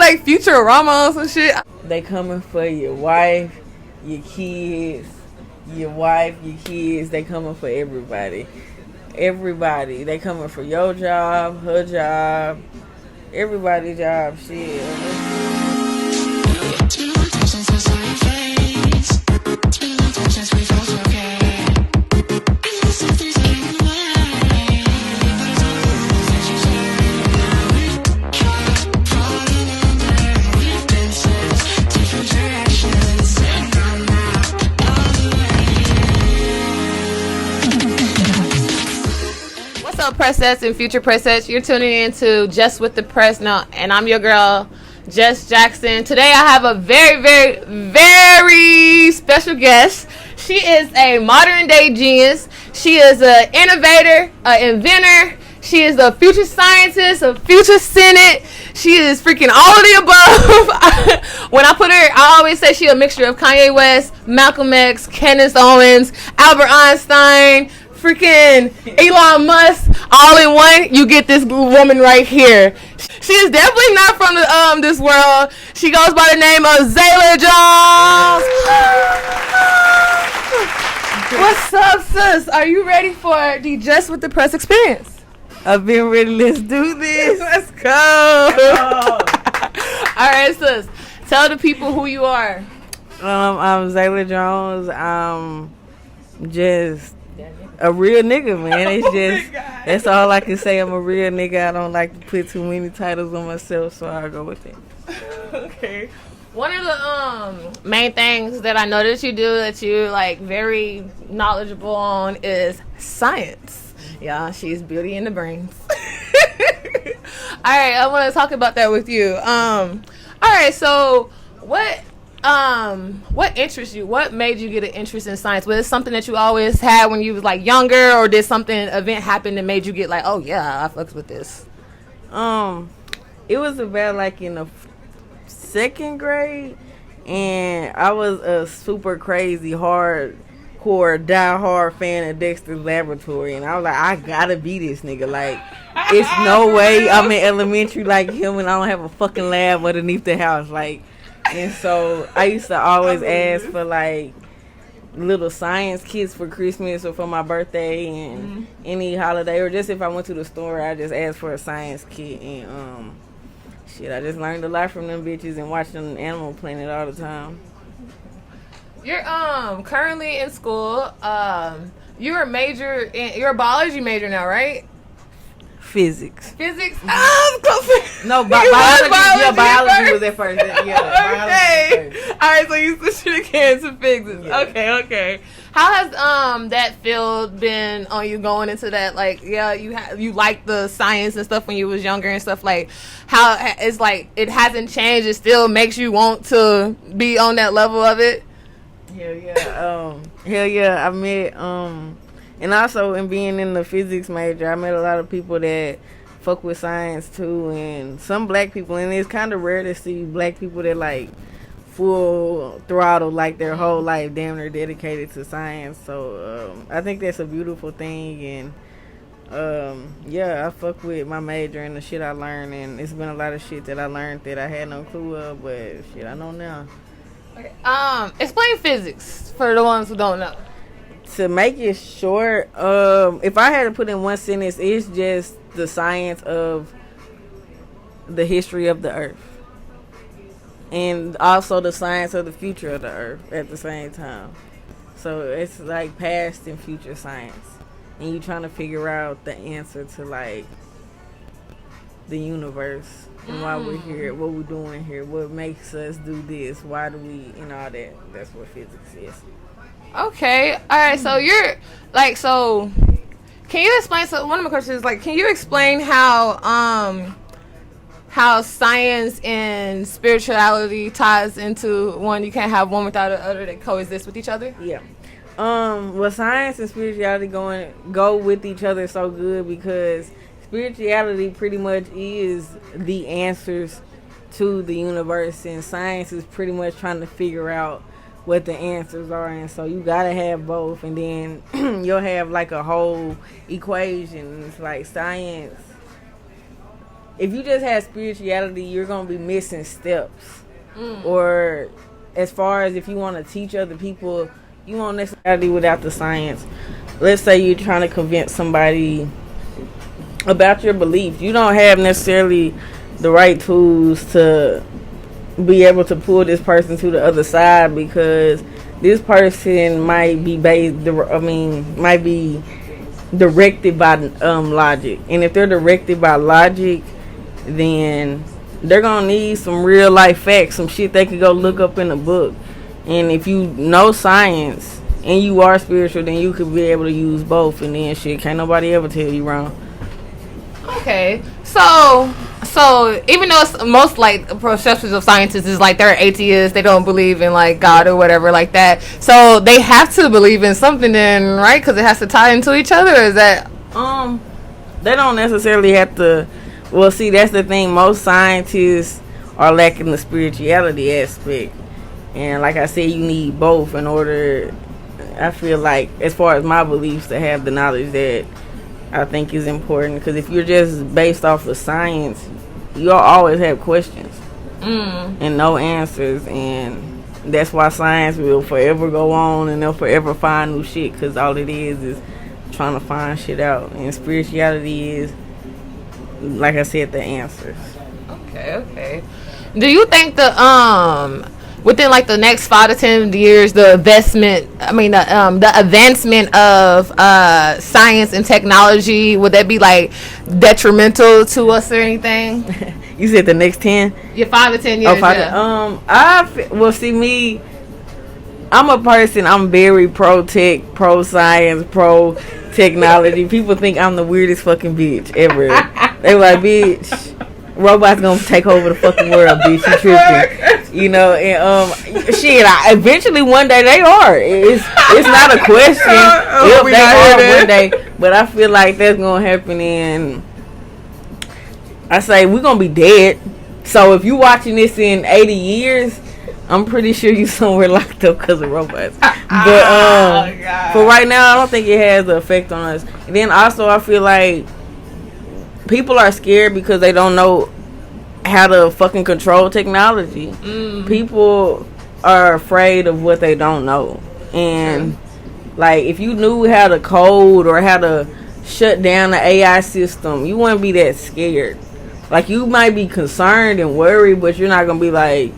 like Futurama or some shit. They coming for your wife, your kids, your kids. They coming for everybody. Everybody. They coming for your job, her job, everybody's job. Shit. Press sets and future press sets. You're tuning into Just with the Press now, and I'm your girl, Jess Jackson. Today I have a very, very, very special guest. She is a modern day genius. She is an innovator, an inventor. She is a future scientist, a future senate. She is freaking all of the above. When I put her, I always say she's a mixture of Kanye West, Malcolm X, Kenneth Owens, Albert Einstein, freaking Elon Musk, all in one. You get this woman right here. She is definitely not from this world. She goes by the name of Zaylor Jones. What's up, sis? Are you ready for the Just with the Press experience? I've been ready. Let's do this. Let's go. All right, sis. Tell the people who you are. I'm Zaylor Jones. I'm just a real nigga, man. It's just that's all I can say. I'm a real nigga. I don't like to put too many titles on myself, so I go with it. Okay. One of the main things that I know that you do that you like very knowledgeable on is science. Yeah, she's beauty in the brains. All right, I want to talk about that with you. All right, so what interests you? What made you get an interest in science? Was it something that you always had when you was like younger, or did event happen that made you get like, oh yeah, I fucks with this? It was about like in the second grade, and I was a super crazy hardcore die-hard fan of Dexter's Laboratory, and I was like, I gotta be this nigga. Like, it's no way I'm in elementary like him and I don't have a fucking lab underneath the house. Like, and so I used to always ask for like little science kits for Christmas or for my birthday and any holiday, or just if I went to the store, I just asked for a science kit. And I just learned a lot from them bitches and watched them Animal Planet all the time. You're currently in school. You're a biology major now, right? Physics. Physics? No, biology. Yeah, biology was at first. Yeah, okay. All right, so you switched it again to physics. Yeah. Okay. How has that field been on you going into that? Like, yeah, you like the science and stuff when you was younger and stuff. Like, how it's like it hasn't changed. It still makes you want to be on that level of it. Hell yeah. I met and also in being in the physics major, I met a lot of people that fuck with science too, and some black people, and it's kind of rare to see black people that like full throttle like their whole life damn near dedicated to science. So I think that's a beautiful thing, and I fuck with my major and the shit I learned, and it's been a lot of shit that I learned that I had no clue of, but shit I know now. Okay. Explain physics for the ones who don't know. To make it short, if I had to put in one sentence, it's just the science of the history of the earth, and also the science of the future of the earth at the same time. So it's like past and future science, and you trying to figure out the answer to like the universe and why we're here, what we're doing here, what makes us do this, why do we, and all that. That's what physics is. Okay, all right. So you're like, so can you explain? So one of my questions is like, can you explain how science and spirituality ties into one? You can't have one without the other. That coexist with each other. Yeah. Well, science and spirituality go with each other so good because spirituality pretty much is the answers to the universe, and science is pretty much trying to figure out what the answers are, and so you gotta have both, and then you'll have like a whole equation. It's like science if you just have spirituality, you're gonna be missing steps. Or as far as if you want to teach other people, you won't necessarily without the science. Let's say you're trying to convince somebody about your beliefs. You don't have necessarily the right tools to be able to pull this person to the other side, because this person might be might be directed by logic. And if they're directed by logic, then they're gonna need some real life facts, some shit they could go look up in a book. And if you know science and you are spiritual, then you could be able to use both, and then shit, can't nobody ever tell you wrong. Okay, so even though it's most like perceptions of scientists is like they're atheists, they don't believe in like God or whatever like that, so they have to believe in something then, right? Because it has to tie into each other. Or is that they don't necessarily have to. Well, see, that's the thing. Most scientists are lacking the spirituality aspect, and like I said, you need both in order. I feel like, as far as my beliefs, to have the knowledge that I think is important. Because if you're just based off of science, you'll always have questions and no answers, and that's why science will forever go on and they'll forever find new shit, because all it is trying to find shit out, and spirituality is, like I said, the answers. Okay. Do you think the within like the next 5 to 10 years, the advancement of science and technology, would that be like detrimental to us or anything? You said the next 10? Yeah, 5 to 10 years. Well, see, me, I'm a person. I'm very pro tech, pro science, pro technology. People think I'm the weirdest fucking bitch ever. They like, bitch, robots gonna take over the fucking world, bitch. You tripping, you know? And shit, eventually one day they are. It's not a question if they are one day, but I feel like that's gonna happen. And I say we're gonna be dead. So if you watching this in 80 years, I'm pretty sure you somewhere locked up because of robots. But for right now, I don't think it has an effect on us. And then also, I feel like people are scared because they don't know how to fucking control technology. People are afraid of what they don't know. And like, if you knew how to code or how to shut down the AI system, you wouldn't be that scared. Like, you might be concerned and worried, but you're not gonna be like,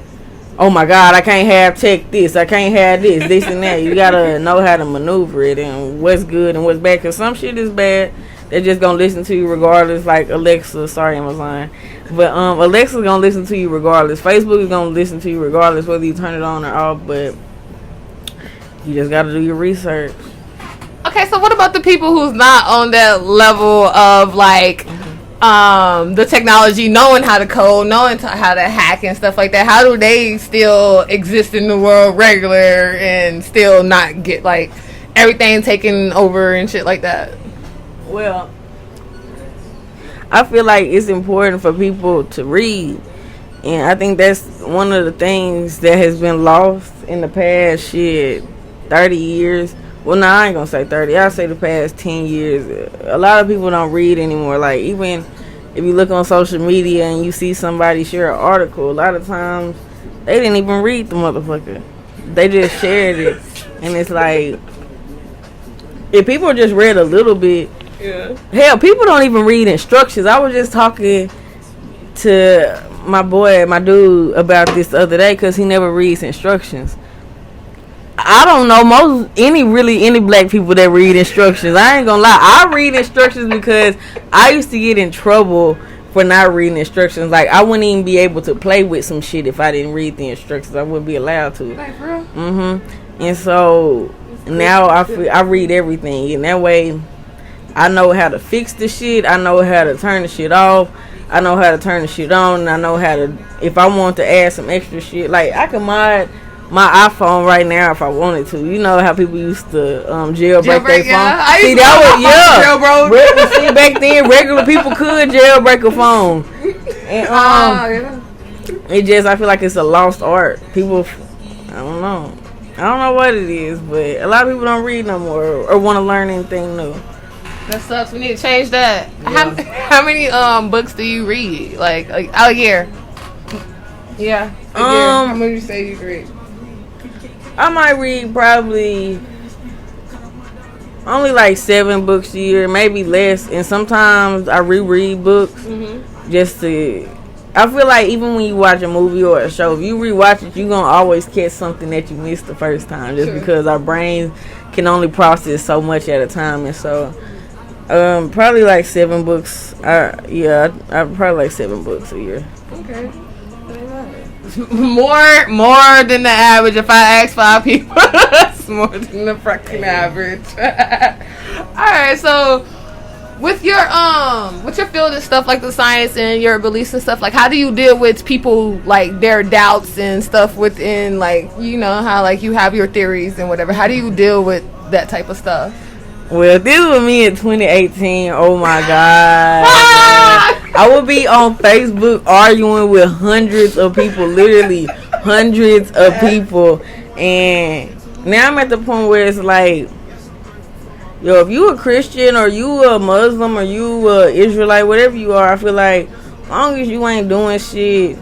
oh my god, I can't have tech this, I can't have this and that. You gotta know how to maneuver it and what's good and what's bad, because some shit is bad. They're just gonna listen to you regardless. Like Alexa, sorry, Amazon, but Alexa's gonna listen to you regardless. Facebook is gonna listen to you regardless whether you turn it on or off. But you just gotta do your research. Okay, so what about the people who's not on that level of like the technology, knowing how to code, knowing how to hack and stuff like that? How do they still exist in the world regular and still not get like everything taken over and shit like that? Well, I feel like it's important for people to read, and I think that's one of the things that has been lost in the past 30 years. Well, no, I ain't gonna say 30. I'll say the past 10 years. A lot of people don't read anymore. Like, even if you look on social media and you see somebody share an article, a lot of times they didn't even read the motherfucker. They just shared it. And it's like, if people just read a little bit, hell, people don't even read instructions. I was just talking to my dude about this the other day, because he never reads instructions. I don't know any black people that read instructions. I ain't gonna lie, I read instructions because I used to get in trouble for not reading instructions. Like, I wouldn't even be able to play with some shit if I didn't read the instructions. I wouldn't be allowed to. Like, for real? And so now I read everything, and that way I know how to fix the shit. I know how to turn the shit off. I know how to turn the shit on. And I know how to, if I want to add some extra shit, like, I can mod my iPhone right now if I wanted to. You know how people used to jailbreak their phone? See, that was, see, back then, regular people could jailbreak a phone. And it just, I feel like it's a lost art. People, I don't know what it is, but a lot of people don't read no more or want to learn anything new. That sucks. We need to change that. Yeah. How many books do you read? Like a year? Yeah. A year. How many do you say you read? I might read probably only like 7 books a year, maybe less. And sometimes I reread books just to. I feel like even when you watch a movie or a show, if you rewatch it, you're gonna always catch something that you missed the first time, just because our brains can only process so much at a time. And so probably like 7 books. I probably like 7 books a year. Okay. More than the average. If I ask 5 people, it's more than the fucking average. Alright, so with your field and stuff, like the science and your beliefs and stuff, like how do you deal with people, like their doubts and stuff within, like, you know how like you have your theories and whatever, how do you deal with that type of stuff? Well, this was me in 2018. Oh my God. I would be on Facebook arguing with hundreds of people, literally hundreds of people. And now I'm at the point where it's like, yo, if you a Christian or you a Muslim or you a Israelite, whatever you are, I feel like as long as you ain't doing shit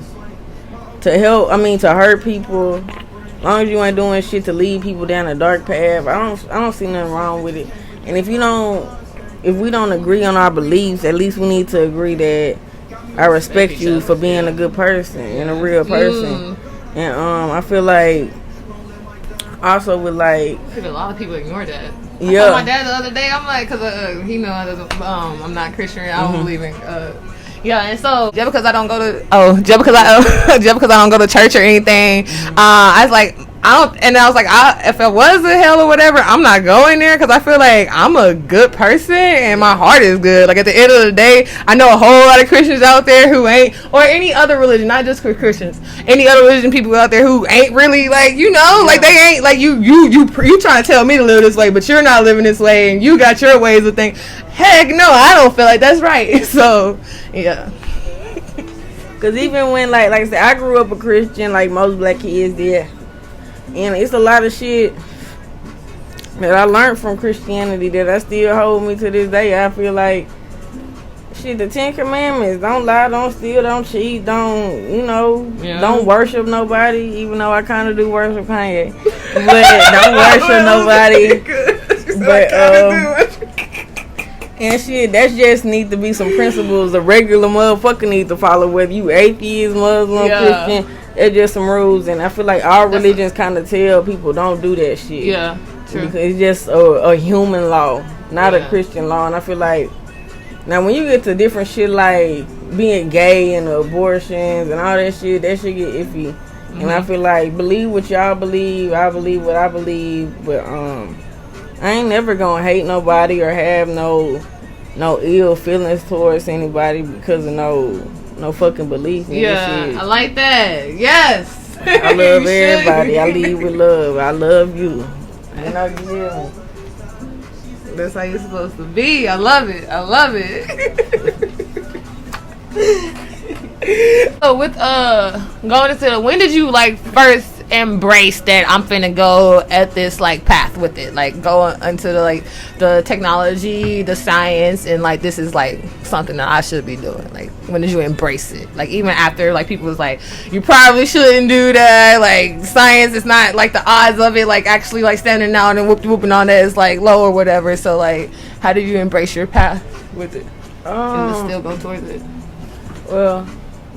to hurt people, as long as you ain't doing shit to lead people down a dark path, I don't see nothing wrong with it. And if we don't agree on our beliefs, at least we need to agree that I respect you for being a good person and a real person. And I feel like also with like, I think a lot of people ignore that. Yeah. I told my dad the other day, I'm like, because he knows I'm not Christian, I don't believe in yeah, and so just because I don't go to church or anything, I was like, if it was a hell or whatever, I'm not going there, because I feel like I'm a good person and my heart is good. Like at the end of the day, I know a whole lot of Christians out there who ain't, or any other religion, not just Christians, any other religion people out there who ain't really like, you know, like they ain't like you trying to tell me to live this way, but you're not living this way and you got your ways of thinking. Heck no, I don't feel like that's right. So yeah. Cause even when like I said, I grew up a Christian like most black kids did, and it's a lot of shit that I learned from Christianity that I still hold me to this day. I feel like shit, the 10 Commandments: don't lie, don't steal, don't cheat, don't worship nobody. Even though I kind of do worship Kanye, but don't worship nobody. But and shit, that just need to be some principles a regular motherfucker need to follow, whether you atheist, Muslim, Christian. It's just some rules, and I feel like all religions kind of tell people don't do that shit. Yeah, true. Because it's just a human law, not a Christian law. And I feel like now when you get to different shit like being gay and abortions and all that shit get iffy. And I feel like believe what y'all believe, I believe what I believe, but I ain't never gonna hate nobody or have no ill feelings towards anybody because of no fucking belief. Yeah, shit. I like that. Yes. I love everybody. I lead with love. I love you. You know, you hear me? That's how you're supposed to be. I love it. I love it. So with going into when did you like first embrace that I'm finna go at this like path with it, like go into the technology, the science, and like this is like something that I should be doing? Like when did you embrace it? Like even after like people was like you probably shouldn't do that, like science is not like the odds of it like actually like standing out and whooping on that is like low or whatever. So like how did you embrace your path with it and to still go towards it? Well,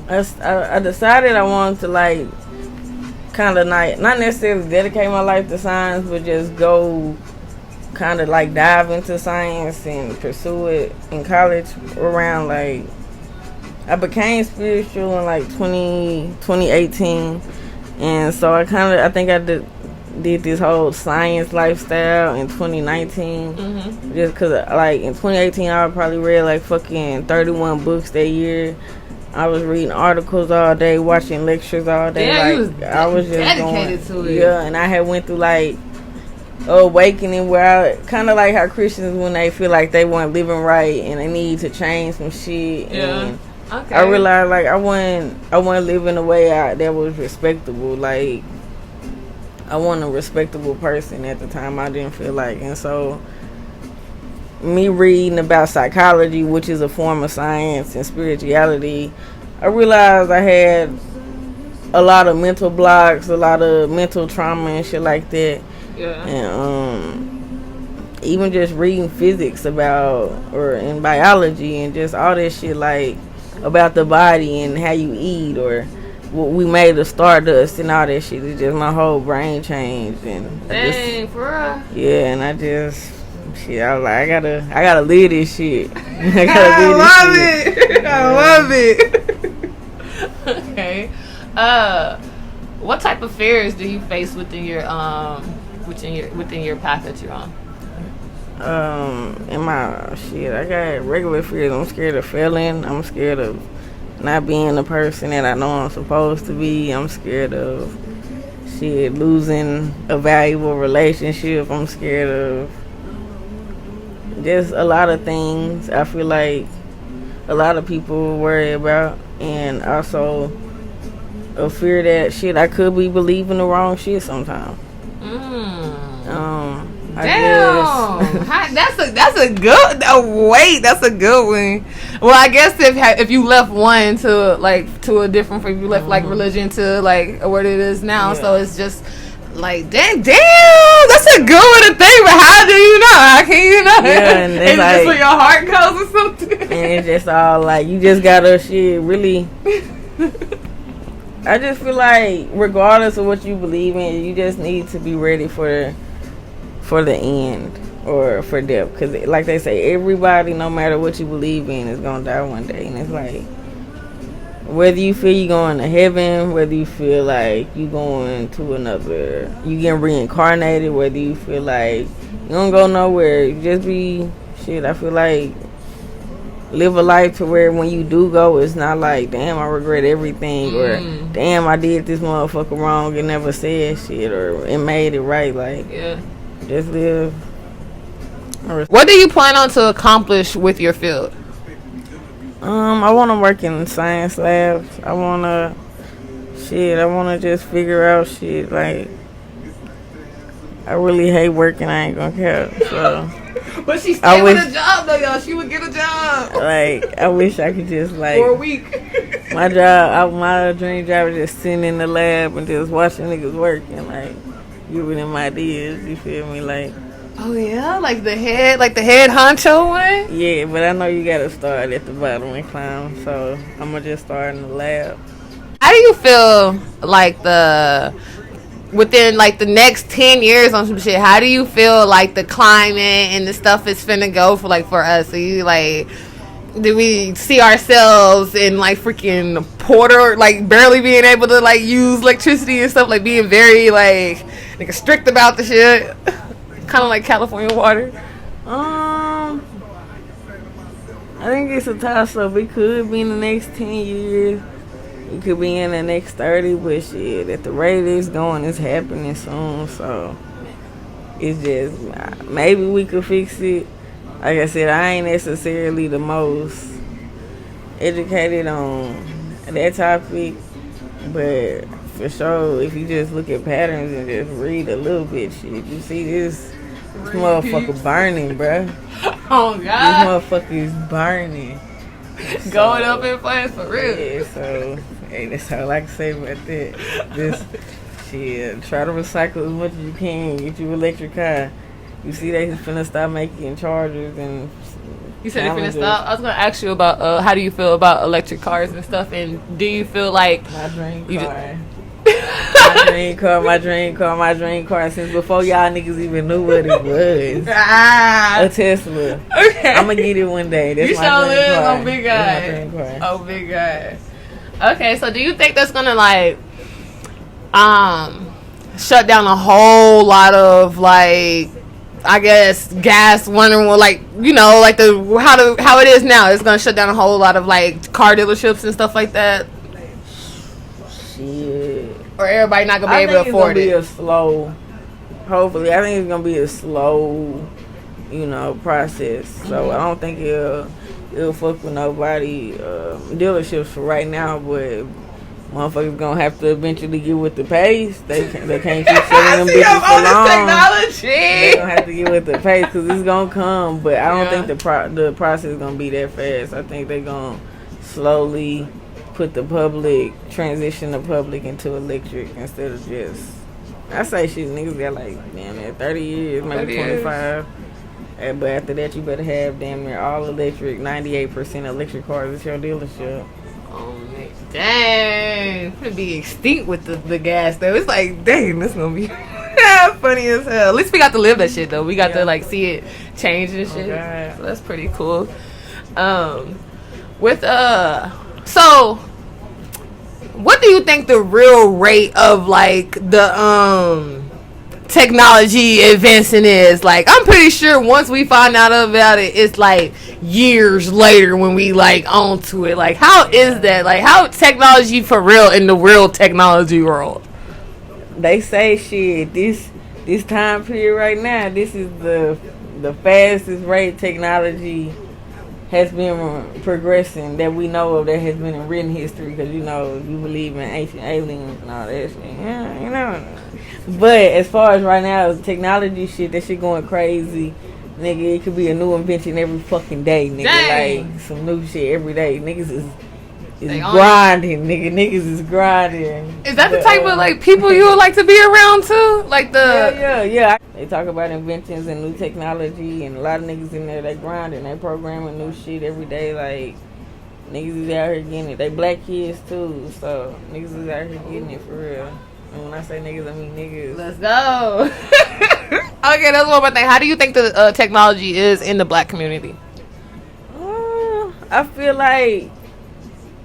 I decided I wanted to like kind of not necessarily dedicate my life to science, but just go kind of like dive into science and pursue it in college around like I became spiritual in like 2018, and so I think I did this whole science lifestyle in 2019 just because like in 2018 I probably read like fucking 31 books that year. I was reading articles all day, watching lectures all day. Yeah, I was just dedicated to it. Yeah, and I had went through like awakening where I kind of like how Christians when they feel like they weren't living right and they need to change some shit. Yeah. And Okay. I realized like I wasn't living a way that was respectable. Like I wasn't a respectable person at the time. I didn't feel like, and so me reading about psychology, which is a form of science, and spirituality, I realized I had a lot of mental blocks, a lot of mental trauma and shit like that. Yeah. And even just reading physics or in biology and just all this shit, like about the body and how you eat, or what we made of stardust and all that shit. It's just my whole brain changed. And Dang, for real? Yeah, and I was like, I gotta live this shit. I love it. Okay. What type of fears do you face within your path that you're on? In my shit, I got regular fears. I'm scared of failing. I'm scared of not being the person that I know I'm supposed to be. I'm scared of losing a valuable relationship. I'm scared of just a lot of things I feel like a lot of people worry about, and also a fear that I could be believing the wrong shit sometimes. Damn, that's a good. That's a good one. Well, I guess if you left one to a different, if you left like religion to like what it is now, so it's just like damn, that's a good one to think. But how do you know? How can you know? Yeah, and it's like, just where your heart goes or something. And it's just all like you just gotta really. I just feel like regardless of what you believe in, you just need to be ready for the end or for death. Because like they say, everybody, no matter what you believe in, is going to die one day. And it's like, whether you feel you're going to heaven, whether you feel like you're going to you getting reincarnated, whether you feel like you don't go nowhere, you just be, I feel like live a life to where when you do go, it's not like, damn, I regret everything, or damn, I did this motherfucker wrong and never said shit, or it made it right. Like, just live. What do you plan on to accomplish with your field? I want to work in science labs. I want to just figure out shit. Like, I really hate working. I ain't gonna care. So. But she still with a job though, y'all. She would get a job. Like, I wish I could just like for a week. my dream job is just sitting in the lab and just watching niggas work and like giving them ideas. You feel me? Like, oh yeah, like the head honcho one. Yeah, but I know you gotta start at the bottom and climb. So I'm gonna just start in the lab. How do you feel like within like the next 10 years on some shit, how do you feel like the climate and the stuff is finna go for us? So you like, do we see ourselves in like freaking Porter, like barely being able to like use electricity and stuff, like being very like strict about the shit, kind of like California water? I think it's a toss up. It could be in the next 10 years. It could be in the next 30, but shit, at the rate it's going, it's happening soon. So it's just, maybe we could fix it. Like I said, I ain't necessarily the most educated on that topic, but for sure, if you just look at patterns and just read a little bit, shit, you see this motherfucker burning, bruh. Oh God, this motherfucker is burning. Going up in flames for real. Yeah, so hey, that's all I can say about that. Just try to recycle as much as you can. Get you an electric car. You see they finna stop making chargers and. You said they finna stop. I was gonna ask you about how do you feel about electric cars and stuff, and do you feel like my dream car? my dream car since before y'all niggas even knew what it was. A Tesla. Okay. I'm gonna get it one day. That's my dream car. Oh, big guy. Oh, big guy. Okay, so do you think that's gonna like shut down a whole lot of like, I guess, gas wondering like, you know, like how it is now? It's gonna shut down a whole lot of like car dealerships and stuff like that. Shit. Or everybody not gonna be able to afford it. Hopefully, I think it's gonna be a slow, process. So I don't think it'll fuck with nobody dealerships for right now. But Motherfuckers gonna have to eventually get with the pace. They can't keep selling them bitches for long. Technology. They gonna have to get with the pace because it's gonna come. But I don't think the process is gonna be that fast. I think they gonna slowly put transition the public into electric instead of just. I say shit, niggas got like damn near 30 years, maybe 25. But after that, you better have damn near all electric, 98% electric cars at your dealership. Oh man, dang! I'm gonna be extinct with the gas though. It's like, dang, this gonna be funny as hell. At least we got to live that shit though. We got to like see it change and shit. Okay. So that's pretty cool. So what do you think the real rate of like the technology advancing is? Like, I'm pretty sure once we find out about it, it's like years later when we like onto it. Like, how is that? Like, how technology for real in the real technology world? They say shit, this time period right now, this is the fastest rate technology has been progressing that we know of, that has been in written history, because you know you believe in ancient aliens and all that shit. Yeah, you know. But as far as right now, technology shit, that shit going crazy. Nigga, it could be a new invention every fucking day, nigga. Dang. Like some new shit every day. Niggas is grinding, nigga. Niggas is grinding. Is that the type of like people you would like to be around too? Like the yeah. They talk about inventions and new technology, and a lot of niggas in there, they grinding, they programming new shit every day. Like niggas is out here getting it. They black kids too, so niggas is out here getting it for real. And when I say niggas, I mean niggas. Let's go. Okay, that's one more thing. How do you think the technology is in the black community? I feel like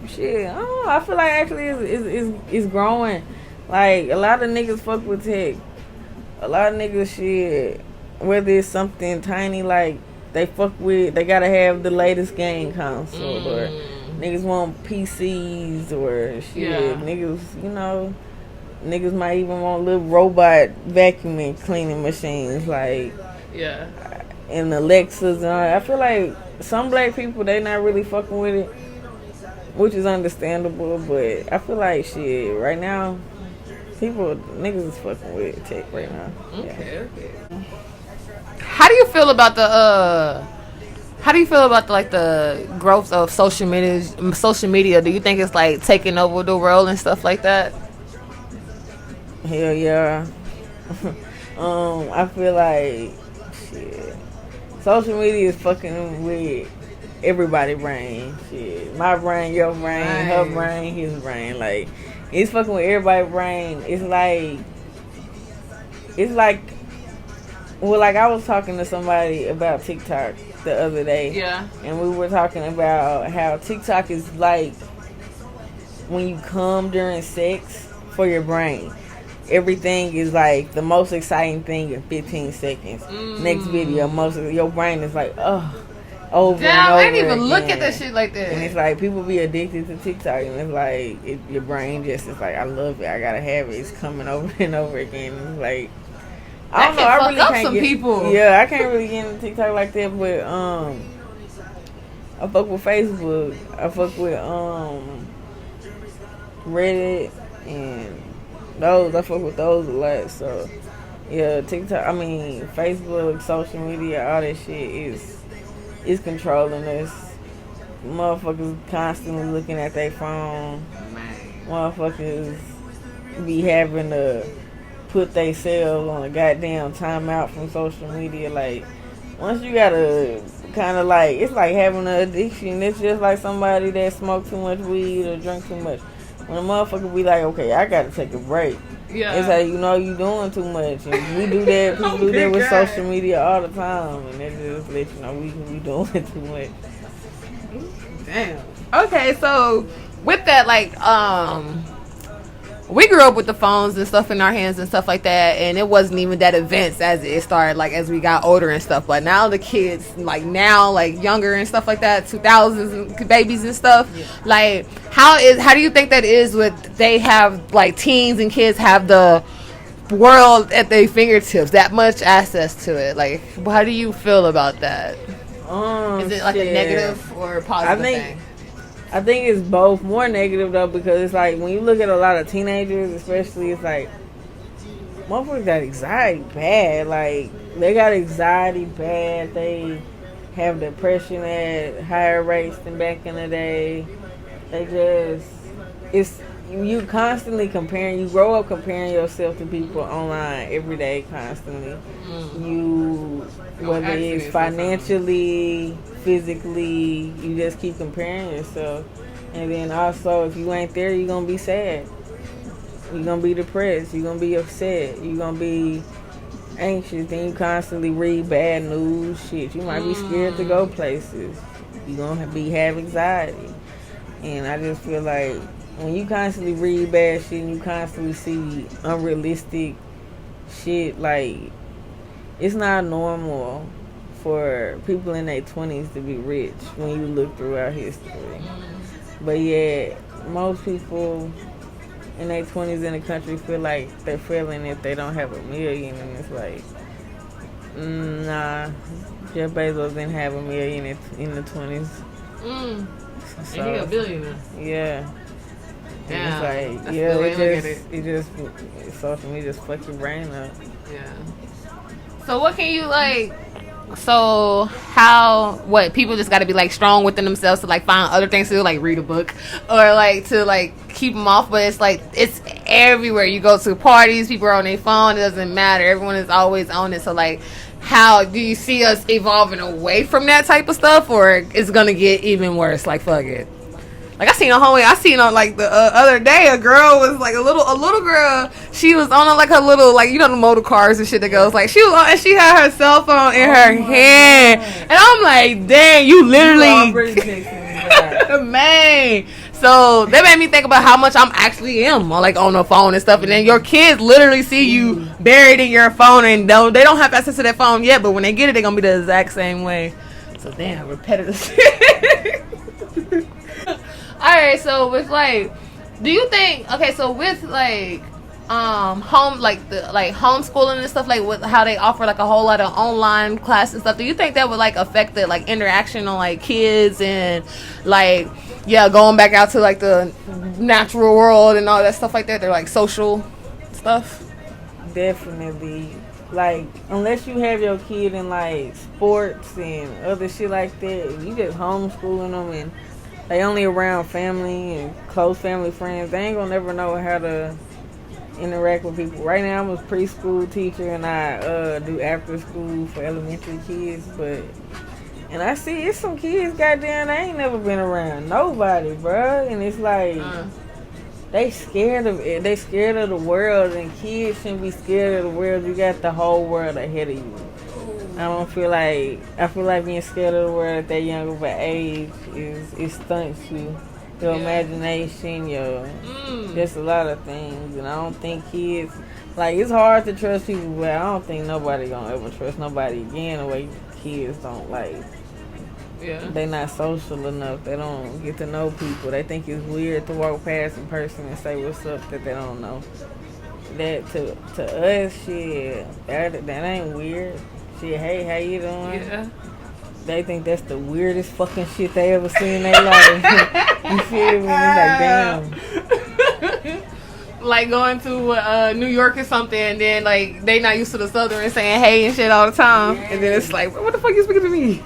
shit. I feel like actually it's growing. Like a lot of niggas fuck with tech. A lot of niggas shit. Whether it's something tiny like they fuck with, they gotta have the latest game console, or niggas want PCs or shit. Yeah. Niggas, you know. Niggas might even want little robot vacuuming cleaning machines, like and Alexas and all that. I feel like some black people, they not really fucking with it, which is understandable. But I feel like shit right now, niggas is fucking with tech right now. Okay. How do you feel about the growth of social media? Do you think it's like taking over the world and stuff like that? Hell yeah. I feel like shit. Social media is fucking with everybody's brain. Shit. My brain, your brain, her brain, his brain. Like it's fucking with everybody's brain. It's like well, like I was talking to somebody about TikTok the other day. Yeah. And we were talking about how TikTok is like when you come during sex for your brain. Everything is like the most exciting thing in 15 seconds. Next video, most of your brain is like, over and over. I didn't even again. look at that shit like that. And it's like people be addicted to TikTok, and it's like your brain just is like, I love it, I gotta have it. It's coming over and over again. And it's like I don't know. I really can't get people. Yeah, I can't really get into TikTok like that, but I fuck with Facebook. I fuck with Reddit and. I fuck with those a lot. So yeah, TikTok, Facebook, social media, all that shit is controlling us. Motherfuckers constantly looking at their phone. Motherfuckers be having to put themselves on a goddamn timeout from social media. Like once you gotta kind of like, it's like having an addiction. It's just like somebody that smoked too much weed or drank too much. When a motherfucker be like, okay, I gotta take a break. Yeah. It's like, you know, you doing too much. And we do that. People do that with social media all the time. And they just let you know we doing too much. Damn. Okay, so with that, like, we grew up with the phones and stuff in our hands and stuff like that, and it wasn't even that advanced as it started, like, as we got older and stuff. But now the kids, like, younger and stuff like that, 2000s babies and stuff, like, how do you think that is with, they have, like, teens and kids have the world at their fingertips, that much access to it? Like, how do you feel about that? Is it like a negative or positive thing? I think it's both. More negative though, because it's like when you look at a lot of teenagers, especially, it's like motherfuckers got anxiety bad. Like they got anxiety bad. They have depression at higher rates than back in the day. They just it's you constantly comparing. You grow up comparing yourself to people online every day, constantly. You whether it's financially, physically, you just keep comparing yourself. And then also, if you ain't there, you're gonna be sad. You're gonna be depressed. You're gonna be upset. You're gonna be anxious. Then you constantly read bad news. Shit, you might be scared to go places. You're gonna have anxiety. And I just feel like when you constantly read bad shit and you constantly see unrealistic shit, like, it's not normal for people in their 20s to be rich when you look throughout history. But yeah, most people in their 20s in the country feel like they're failing if they don't have $1 million, and it's like, nah, Jeff Bezos didn't have $1 million in the 20s. So, and he a billionaire. Yeah. Yeah. It's like, it just social media just fuck your brain up. Yeah. So what can you like? So how? What people just got to be like strong within themselves to like find other things to do, like read a book or like to like keep them off. But it's like it's everywhere. You go to parties, people are on their phone. It doesn't matter. Everyone is always on it. So like, how do you see us evolving away from that type of stuff, or it's gonna get even worse? Like fuck it. Like I seen on like the other day, a girl was like a little girl. She was on like her little like the motor cars and shit that goes like she was on and she had her cell phone in her hand, and I'm like, dang, you literally man. So that made me think about how much I'm actually like on the phone and stuff, and then your kids literally see you buried in your phone, and they don't have access to that phone yet, but when they get it, they're gonna be the exact same way. So damn repetitive. Alright, so with like, do you think so with like home like the like homeschooling and stuff, like with how they offer like a whole lot of online class and stuff, do you think that would like affect the like interaction on like kids and like going back out to like the natural world and all that stuff like that? They're like social stuff. Definitely. Like, unless you have your kid in like sports and other shit like that, you just homeschooling them and they only around family and close family friends, they ain't gonna never know how to interact with people. Right now I'm a preschool teacher and I do after school for elementary kids, and I see it's some kids goddamn, they ain't never been around nobody, bruh. And it's like they scared of it. They scared of the world, and kids shouldn't be scared of the world. You got the whole world ahead of you. I feel like being scared of the world at that young of an age it stunts you. Your imagination, just a lot of things. And I don't think kids, like, it's hard to trust people, but I don't think nobody gonna ever trust nobody again the way kids don't, like, they not social enough. They don't get to know people. They think it's weird to walk past a person and say what's up that they don't know. That to us, shit, that ain't weird. Shit, hey, how you doing? Yeah. They think that's the weirdest fucking shit they ever seen in their life. You feel me? It's like, damn. Like going to New York or something, and then like they not used to the Southern saying hey and shit all the time, and then it's like, what the fuck you speaking to me?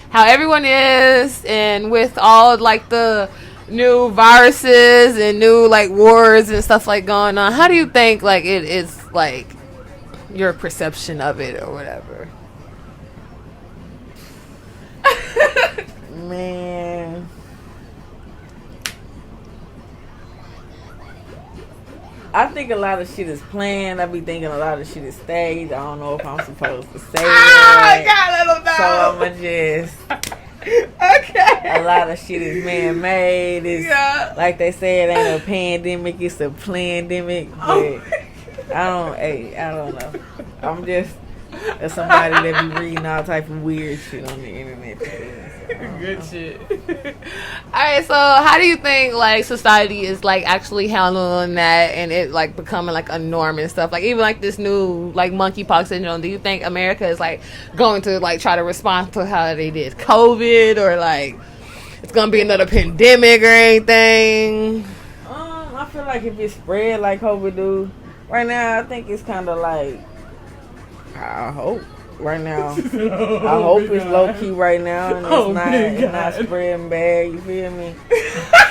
How everyone is, and with all like the new viruses and new like wars and stuff like going on, how do you think like it is like your perception of it or whatever? Man, I think a lot of shit is planned. I be thinking a lot of shit is staged. I don't know if I'm supposed to say I gotta let them know. So I'ma just okay. A lot of shit is man-made. It's like they say, it ain't a pandemic, it's a plandemic. But I don't know. I'm just somebody that be reading all type of weird shit on the internet. Good shit. Alright, so how do you think like society is like actually handling that and it like becoming like a norm and stuff? Like even like this new like monkeypox syndrome, do you think America is like going to like try to respond to how they did COVID, or like it's gonna be another pandemic or anything? I feel like if it spread like COVID do, right now I think it's kind of like, I hope right now. I hope it's low key right now and it's not spreading bad. You feel me?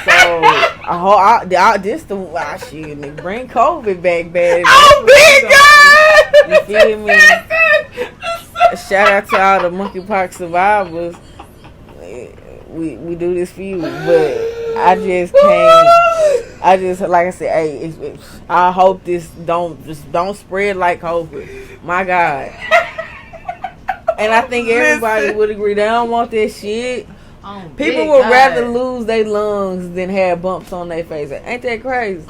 So I hope this the shit. Nigga, bring COVID back bad. Oh big God! You feel me? Shout out to all the monkeypox survivors. We do this for you, but I just can't. I just, like I said, hey, I hope this don't spread like COVID. My God. And I think everybody would agree. They don't want that shit. People would rather lose their lungs than have bumps on their face. Ain't that crazy?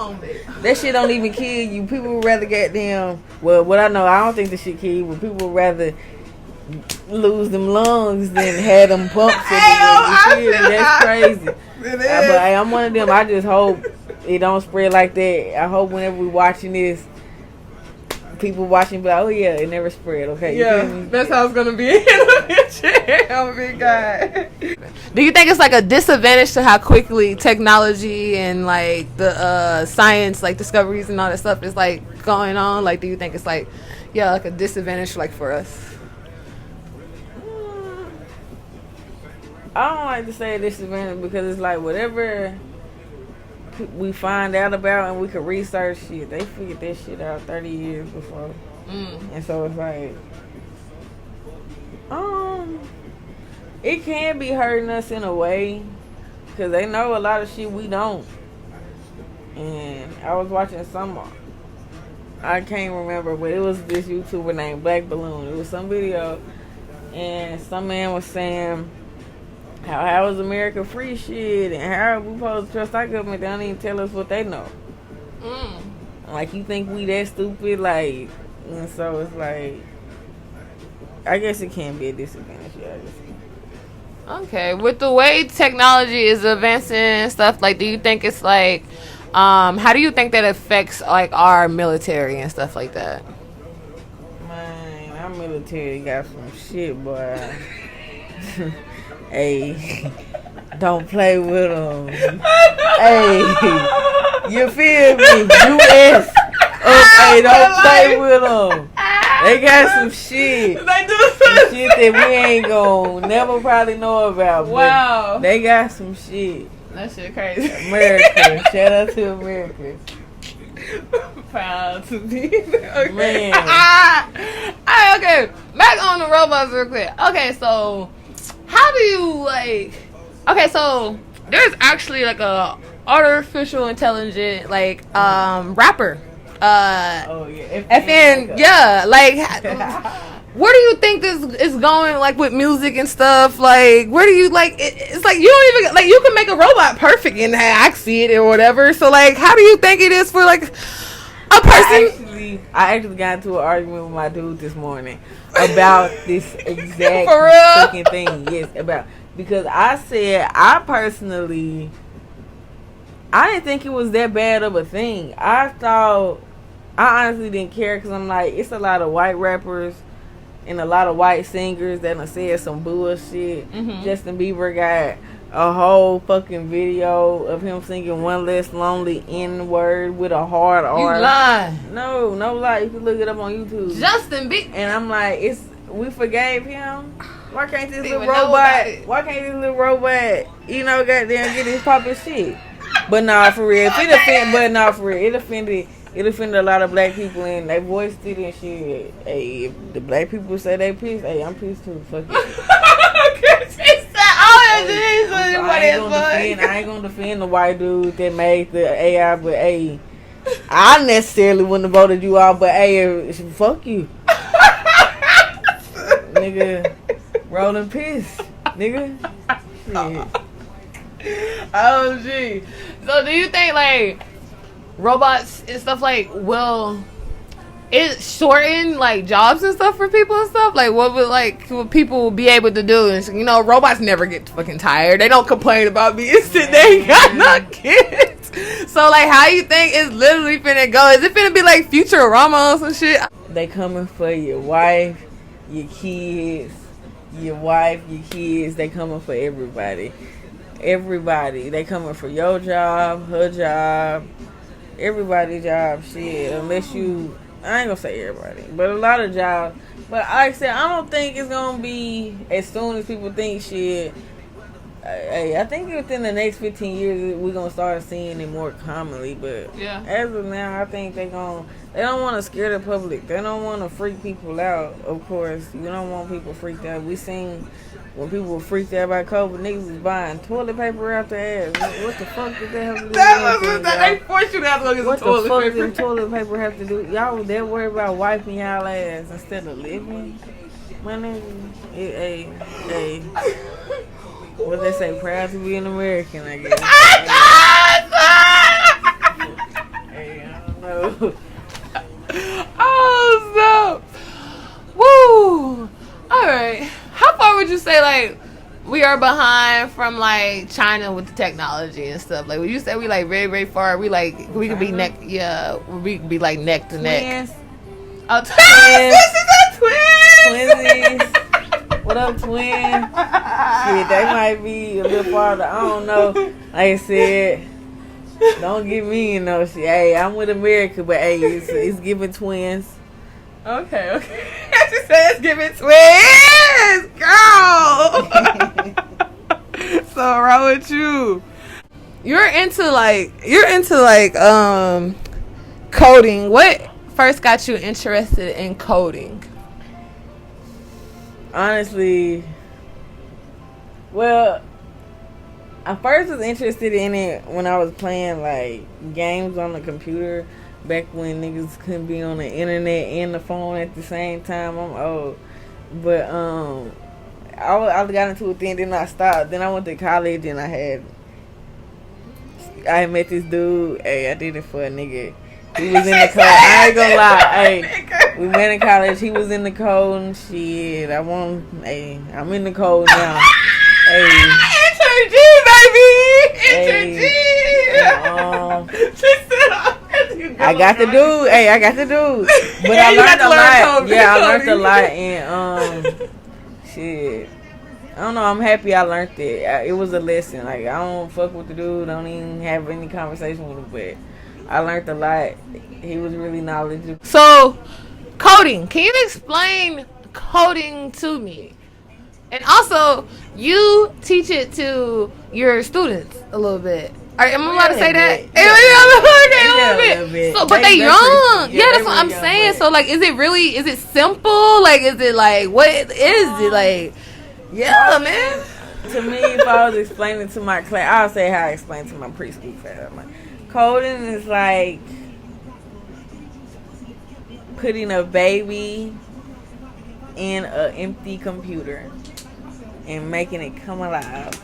That shit don't even kill you. People would rather goddamn. Well, what I know, I don't think the shit kill you, but people would rather lose them lungs than have them bumps. That's crazy. But hey, I'm one of them. I just hope it don't spread like that. I hope whenever we watching this, people watching be like, oh yeah, it never spread. Okay, yeah, that's how it's gonna be in the future. Oh my God. Do you think it's like a disadvantage to how quickly technology and like the science, like discoveries and all that stuff is like going on? Like, do you think it's like, yeah, like a disadvantage like for us? I don't like to say disadvantage because it's like whatever we find out about and we can research shit, they figured that shit out 30 years before. And so it's like, it can be hurting us in a way because they know a lot of shit we don't. And I was watching I can't remember, but it was this YouTuber named Black Balloon. It was some video and some man was saying how is America free shit and how are we supposed to trust our government? They don't even tell us what they know. Like, you think we that stupid? Like, and so it's like, I guess it can be a disadvantage. Yeah, okay, with the way technology is advancing and stuff, like, do you think it's like, how do you think that affects like our military and stuff like that? Man, our military got some shit, boy. Hey, don't play with them. Hey, you feel me? U.S. Hey, don't play with them. They got some shit. They do some shit that we ain't gonna never probably know about. Wow. They got some shit. That shit crazy. America. Shout out to America. Proud to be. Okay. Man. Okay, back on the robots real quick. Okay, so how do you like? Okay, so there's actually like a artificial intelligent like rapper. Oh yeah. FN, yeah. Like, where do you think this is going? Like with music and stuff. Like, where do you like? It's like you don't even like. You can make a robot perfect in how I see it or whatever. So like, how do you think it is for like a person? I actually got into an argument with my dude this morning about this exact For real? fucking thing. Yes, because I said I didn't think it was that bad of a thing. I honestly didn't care because I'm like, it's a lot of white rappers and a lot of white singers that done said some bullshit. Justin Bieber got a whole fucking video of him singing One Less Lonely N-word with a hard R. You lying. No lie. You can look it up on YouTube. Justin Bieber. And I'm like, we forgave him. Why can't this little robot, goddamn get his poppin' shit? But nah, for real. It offended a lot of black people and they voiced it and shit. Hey, if the black people say they pissed, hey, I'm pissed too. Fuck it. I ain't gonna defend the white dude that made the AI, but hey, I necessarily wouldn't have voted you out, but hey, fuck you. Nigga, rolling piss. Nigga. Shit. Oh, gee. So do you think like robots and stuff like will it shorten like jobs and stuff for people and stuff? Like what would people be able to do? And you know, robots never get fucking tired. They don't complain about being sick. They got no kids. So like how you think it's literally finna go? Is it finna be like Futurama or some shit? They coming for your wife, your kids, they coming for everybody. everybody. They coming for your job, her job, everybody's job. Shit, unless you, I ain't gonna say everybody, but a lot of jobs. But like I said, I don't think it's gonna be as soon as people think. Shit, hey, I think within the next 15 years we're gonna start seeing it more commonly. But Yeah. as of now, I think they don't want to scare the public. They don't want to freak people out. Of course, we don't want people freaked out. We seen when people were freaked out by COVID, niggas was buying toilet paper out their ass. What the fuck did they have to do? They forced you to have to go get some toilet paper. What the fuck did toilet paper have to do? Y'all was that worried about wiping y'all ass instead of living? My nigga, hey. What they say, proud to be an American, I guess. Hey, I don't know. Oh, so. Woo! Alright. How far would you say, like, we are behind from, like, China with the technology and stuff? Like, would you say we, like, very, very far? We could be neck, yeah, we could be, like, neck to neck. Twins. Oh, twins! Twinsies. What up, twin? Shit, they might be a little farther. I don't know. Like I said, don't get me in no shit. Hey, I'm with America, but hey, it's giving twins. Okay. She said it's giving twins, girl. So wrong with you? You're into coding. What first got you interested in coding? Honestly, well, I first was interested in it when I was playing like games on the computer back when niggas couldn't be on the internet and the phone at the same time. I'm old, but I got into it then I stopped. Then I went to college and I had met this dude. Hey, I did it for a nigga. He was in the code. I ain't gonna lie. Hey, we met in college. He was in the code and shit. I'm in the code now. Hey. Enter G, baby. Enter G. I got the dude. Hey, I got the dude. But I learned a lot. Yeah, I learned a lot. And shit. I don't know. I'm happy I learned it. It was a lesson. Like, I don't fuck with the dude. I don't even have any conversation with him. But I learned a lot. He was really knowledgeable. So, coding. Can you explain coding to me? And also, you teach it to your students a little bit. Am I allowed to say that? A little bit. So, but they young. Yeah, that's what I'm saying. So, like, is it simple? Like, is it like, what is it? Like, yeah, man. To me, if I was explaining to my class, I would say how I explain to my preschool class. Coding is like putting a baby in an empty computer and making it come alive.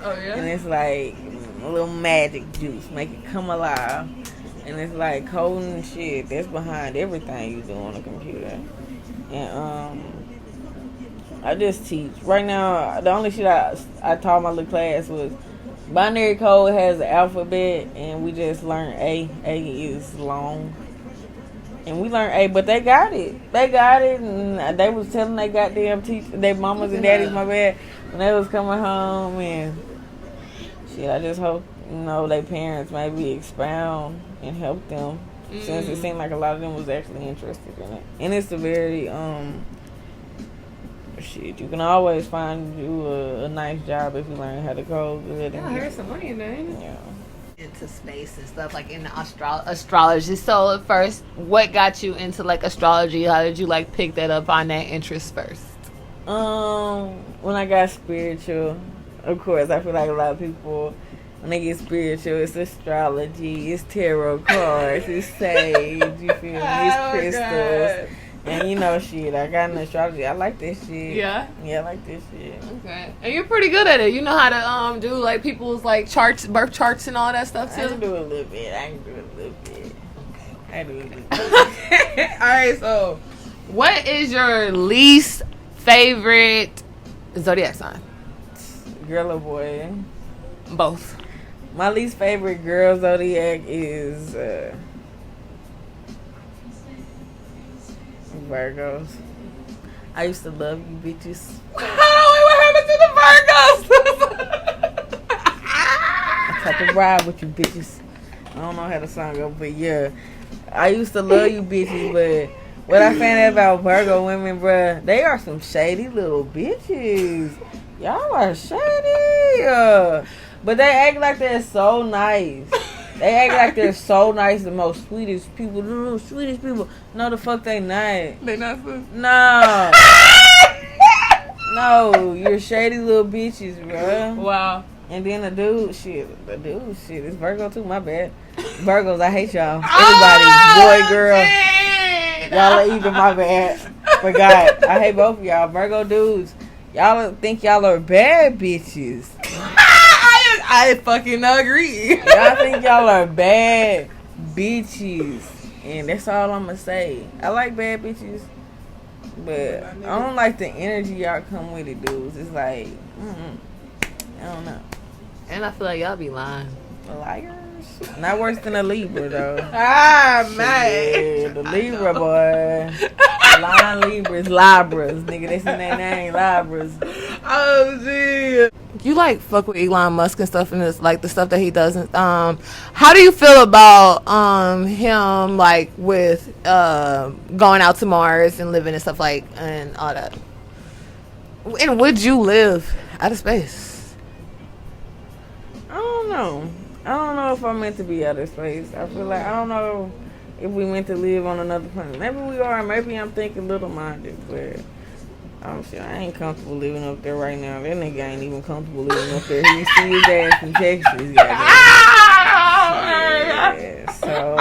Oh, yeah? And it's like a little magic juice, make it come alive. And it's like coding and shit. That's behind everything you do on a computer. And I just teach. Right now, the only shit I taught my little class was binary code has an alphabet, and we just learned A. A is long. And we learned A, but they got it. And they was telling they goddamn their mamas and daddies, my bad, when they was coming home. And shit, I just hope, their parents maybe expound and help them. Since it seemed like a lot of them was actually interested in it. And it's a very, shit, you can always find you a nice job if you learn how to code good. Yeah, here's some money in there, ain't it? Yeah. Into space and stuff, like in the astrology. So at first, what got you into like astrology? How did you like pick that up on that interest first? When I got spiritual, of course, I feel like a lot of people, when they get spiritual, it's astrology, it's tarot cards, it's sage, you feel me? It's crystals. God. And shit, I got an astrology. I like this shit. Yeah? Yeah, I like this shit. Okay. And you're pretty good at it. You know how to do like people's like charts, birth charts and all that stuff too? I can do a little bit. Okay. I do a little bit. Alright, so what is your least favorite zodiac sign? Girl or boy? Both. My least favorite girl zodiac is Virgos. I used to love you bitches. Oh, what happened to the Virgos? Have to ride with you bitches. I don't know how the song go, but yeah. I used to love you bitches, but what I found out about Virgo women, bruh, they are some shady little bitches. Y'all are shady. But they act like they're so nice. They act like they're so nice, the most sweetest people, the most sweetest people. No, the fuck they not. They not so. No. No, you're shady little bitches, bruh. Wow. And then the dude, shit, it's Virgo too, my bad. Virgos, I hate y'all. Everybody, boy, girl. Shit. Y'all are even, my bad. Forgot. I hate both of y'all. Virgo dudes, y'all think y'all are bad bitches. I fucking agree. Y'all think y'all are bad bitches. And that's all I'm going to say. I like bad bitches. But I don't like the energy y'all come with it, dudes. It's like, I don't know. And I feel like y'all be lying. Liars. Not worse than a Libra, though. Man. Yeah, the Libra, boy. Lying Libras, Libras. Nigga, that's in their name, Libras. Oh, gee. You like fuck with Elon Musk and stuff, and it's like the stuff that he doesn't. How do you feel about him like with going out to Mars and living and stuff like and all that? And would you live out of space? I don't know. I don't know if I'm meant to be out of space. I feel like I don't know if we meant to live on another planet. Maybe we are. Maybe I'm thinking little minded, but I'm sure I ain't comfortable living up there right now. That nigga ain't even comfortable living up there. He see his ass in Texas. Yeah, so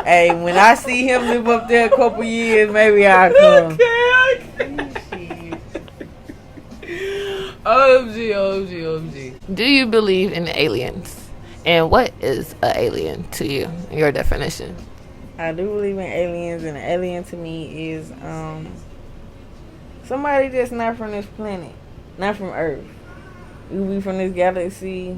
hey, when I see him live up there a couple years, maybe I'll come. Okay. OMG. Do you believe in aliens? And what is an alien to you? Your definition. I do believe in aliens, and an alien to me is somebody that's not from this planet, not from Earth. You be from this galaxy,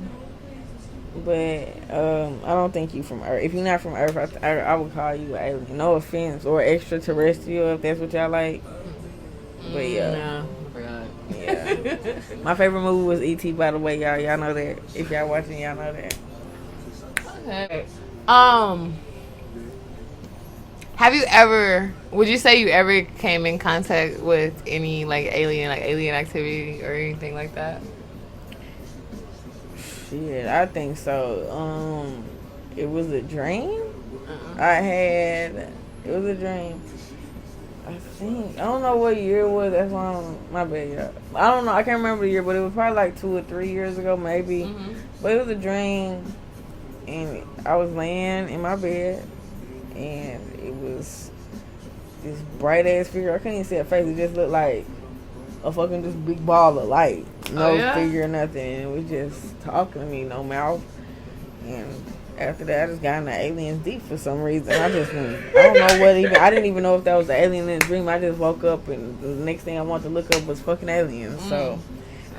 but I don't think you from Earth. If you're not from Earth, I would call you an alien. No offense, or extraterrestrial if that's what y'all like. But yeah. No, I forgot. Yeah. My favorite movie was E.T. by the way, y'all. Y'all know that. If y'all watching, y'all know that. Okay. Would you say you ever came in contact with any alien activity or anything like that? Shit, I think so. It was a dream. It was a dream. I don't know what year it was. That's why my bad, y'all. I don't know. I can't remember the year, but it was probably like 2 or 3 years ago, maybe. Mm-hmm. But it was a dream, and I was laying in my bed, and it was this bright ass figure. I couldn't even see her face. It just looked like a fucking just big ball of light. No figure, nothing. And it was just talking to me, no mouth. And after that, I just got into aliens deep for some reason. I don't know what even. I didn't even know if that was the alien in the dream. I just woke up, and the next thing I wanted to look up was fucking aliens. So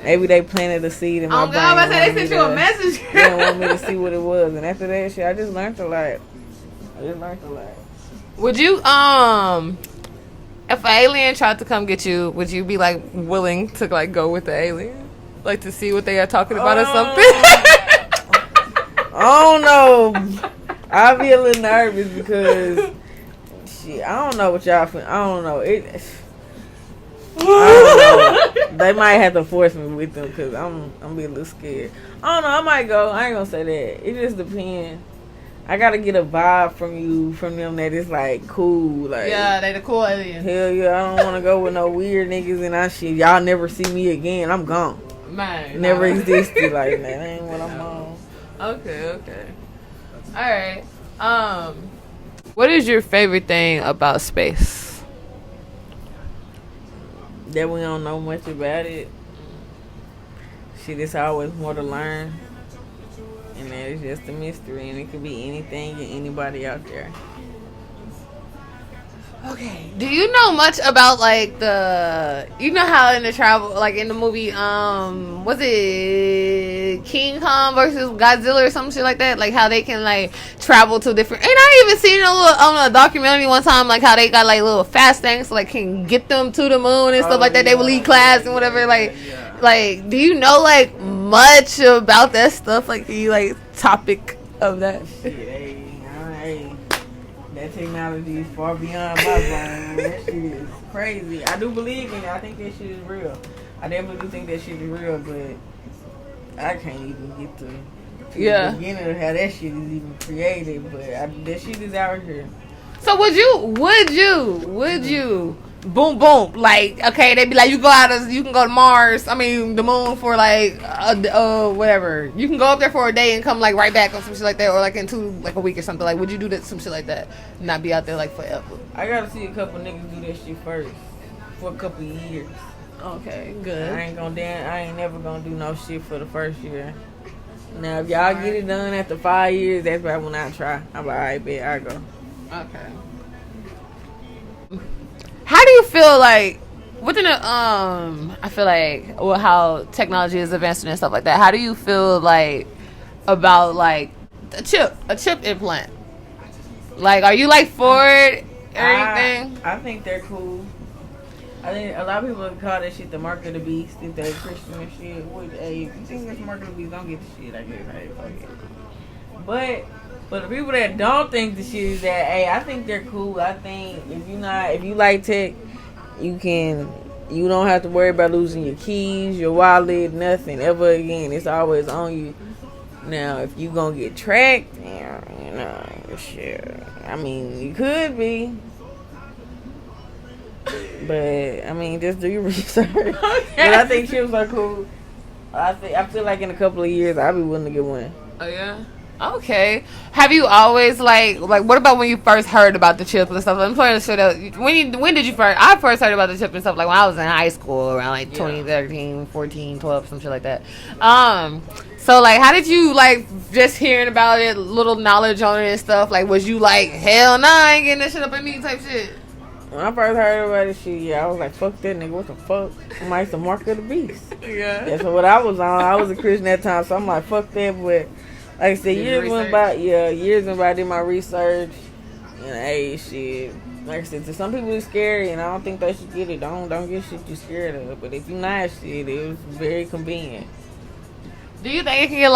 maybe they planted a seed in my brain. I was about to say they sent you a message. They didn't want me to see what it was. And after that shit, I just learned a lot. Would you, if an alien tried to come get you, would you be willing to go with the alien, to see what they are talking about or something? I don't know. I'll be a little nervous because shit. I don't know what y'all feel. I don't know. I don't know. They might have to force me with them because I'm be a little scared. I don't know. I might go. I ain't gonna say that. It just depends. I gotta get a vibe from them that it's cool. Yeah, they the cool aliens. Hell yeah, I don't wanna go with no weird niggas and that shit. Y'all never see me again. I'm gone. Man. Never existed like that. That ain't what I'm on. Okay. Alright. What is your favorite thing about space? That we don't know much about it. Shit, it's always more to learn. And that is just a mystery, and it could be anything and anybody out there. Okay. Do you know much about like you know how in the travel, like in the movie, was it King Kong versus Godzilla or some shit like that? Like how they can like travel to different. And I even seen on a documentary one time, like how they got like little fast things, so like can get them to the moon and stuff like that. They will lead class and whatever. Like, do you know like much about that stuff? Like, do you like topic of that? That technology is far beyond my brain. That shit is crazy. I do believe in it. I think that shit is real. I definitely do think that shit is real, but I can't even get to the beginning of how that shit is even created. But that shit is out here. So would you boom boom, like, okay, they be like, you can go to Mars, I mean the moon, for like whatever, you can go up there for a day and come like right back or some shit like that, or like like a week or something. Like, would you do that, some shit like that, not be out there like forever? I gotta see a couple niggas do that shit first for a couple of years. Okay, good. I ain't never gonna do no shit for the first year. Now if y'all get it done after 5 years, that's right when I try. I'm like, alright, bet, I go. Okay. How do you feel like within I feel like, well, how technology is advancing and stuff like that? How do you feel like about like a chip implant? Like, are you like for it or anything? I think they're cool. I think a lot of people call that shit the mark of the beast. Think they're Christian and shit. Hey, if you think that's the mark of the beast, don't get the shit. I guess. Hey, fuck it. But for the people that don't think the shit is that, hey, I think they're cool. I think if you like tech, you don't have to worry about losing your keys, your wallet, nothing ever again. It's always on you. Now, if you gonna get tracked, shit. I mean, you could be. But I mean, just do your research. Okay. But I think chips are cool. I feel like in a couple of years I'll be willing to get one. Oh yeah. Okay. Have you always like what about when you first heard about the chips and stuff? I'm trying to show that when did you first? I first heard about the chip and stuff like when I was in high school, around like 2013, 14, 12, some shit like that. So like, how did you like just hearing about it, little knowledge on it and stuff? Like, was you like, hell nah, I ain't getting that shit up in me type shit? When I first heard about this shit, I was like, fuck that nigga, what the fuck? I'm like, the mark of the beast. Yeah. That's what I was on. I was a Christian at that time, so I'm like, fuck that. But like I said, years went by. I did my research. And hey, shit. Like I said, to some people it's scary, and I don't think they should get it. Don't get shit you scared of. But if you not shit, it was very convenient. Do you think it can get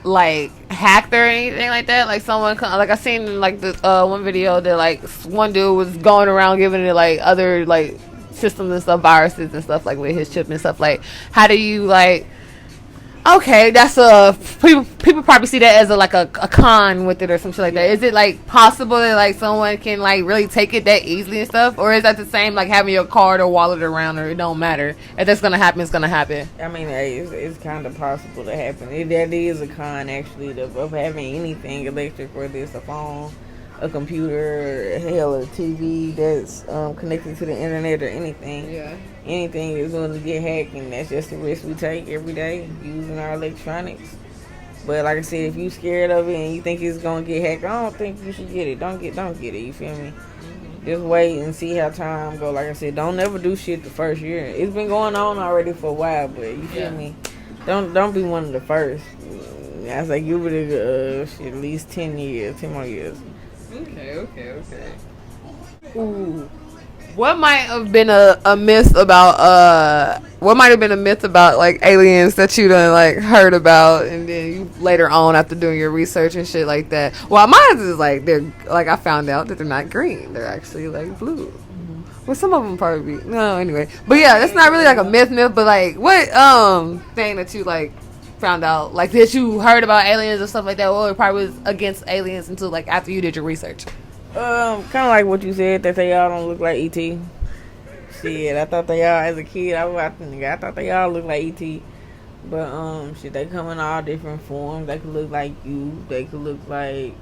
like hacked or anything like that? Like someone, like I seen like this one video that like one dude was going around giving it like other like systems and stuff, viruses and stuff like with his chip and stuff. Like, how do you like? Okay, that's people probably see that as a con with it or some shit like that. Is it like possible that like someone can like really take it that easily and stuff, or is that the same like having your card or wallet around, or it don't matter if that's gonna happen, it's gonna happen? I mean, hey, it's kind of possible to happen. That is a con actually of having anything electric, whether it's a phone, a computer, hell, a TV that's connected to the internet or anything. Yeah. Anything is going to get hacked, and that's just the risk we take every day using our electronics. But like I said, if you scared of it and you think it's going to get hacked, I don't think you should get it. Don't get it. You feel me? Mm-hmm. Just wait and see how time go. Like I said, don't never do shit the first year. It's been going on already for a while, but you feel me? Don't be one of the first. I was like, give it at least 10 more years. Okay. Ooh. What might have been a myth about like aliens that you done like heard about, and then you later on after doing your research and shit like that? Well, mine is like they're like, I found out that they're not green, they're actually like blue. Mm-hmm. Well, some of them probably be anyway. But yeah, that's not really like a myth, but like what thing that you like found out, like that you heard about aliens or stuff like that, or it probably was against aliens until like after you did your research? Kind of like what you said, that they all don't look like E.T. Shit, I thought they all, as a kid, I thought they all look like E.T. But, shit, they come in all different forms. They could look like you. They could look like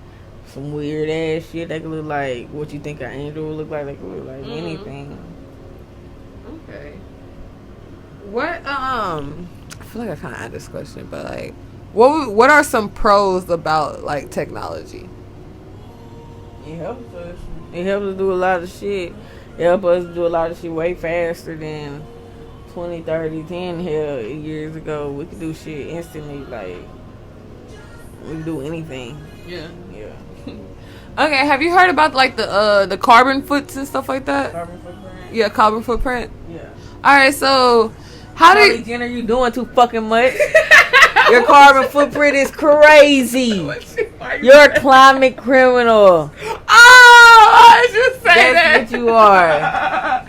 some weird ass shit. They could look like what you think an angel would look like. They could look like anything. Okay. What, I feel like I kind of had this question, but, like, what are some pros about, like, technology? It helps us. It helps us do a lot of shit. It helps us do a lot of shit way faster than 20, 30, 10 hell years ago. We could do shit instantly. Like, we can do anything. Yeah. Yeah. Okay, have you heard about like the carbon foots and stuff like that? Carbon footprint? Yeah, carbon footprint. Yeah. Alright, so how do Kylie Jenner, you doing too fucking much? Your carbon footprint is crazy. You're a climate criminal. Oh, I just say That's what you are.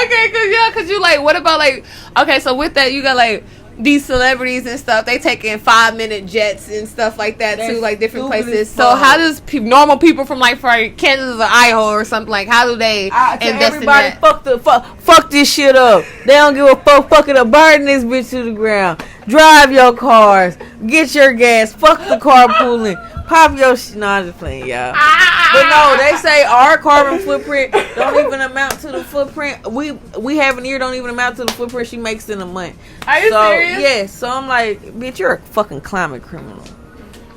Okay, cause you like, what about like, okay, so with that, you got like these celebrities and stuff, they taking 5-minute jets and stuff like that to like different places. So how does normal people from like for Kansas or Idaho or something, like how do they invest in that? Fuck this shit up. They don't give a fuck. Fuck it up. Burn this bitch to the ground. Drive your cars. Get your gas. Fuck the carpooling. Pop your shit. No, I'm just playing, y'all. But no, they say our carbon footprint don't even amount to the footprint we have in here don't even amount to the footprint she makes in a month. Are you serious? Yeah, so I'm like, bitch, you're a fucking climate criminal.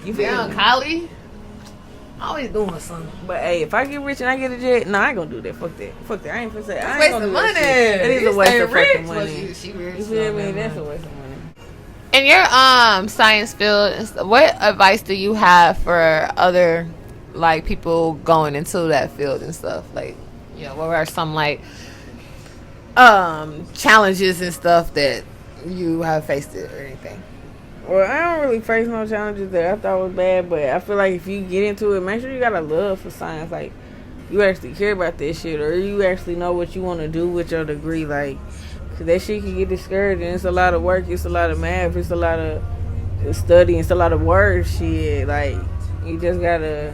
You feel me? Kylie? Always doing something. But hey, if I get rich and I get a jet, nah, I ain't gonna do that. Fuck that. Fuck that. I ain't gonna say. That's I ain't gonna do money. That shit. It is a waste of fucking money. Well, she rich, you feel me? That's a waste of money. In your science field, what advice do you have for other like people going into that field and stuff? Like, you know, what are some like challenges and stuff that you have faced it or anything? Well, I don't really face no challenges that I thought was bad, but I feel like if you get into it, make sure you got a love for science. Like, you actually care about this shit, or you actually know what you want to do with your degree. Like, cause that shit can get discouraging. It's a lot of work. It's a lot of math. It's a lot of studying. It's a lot of word shit. Like, you just gotta,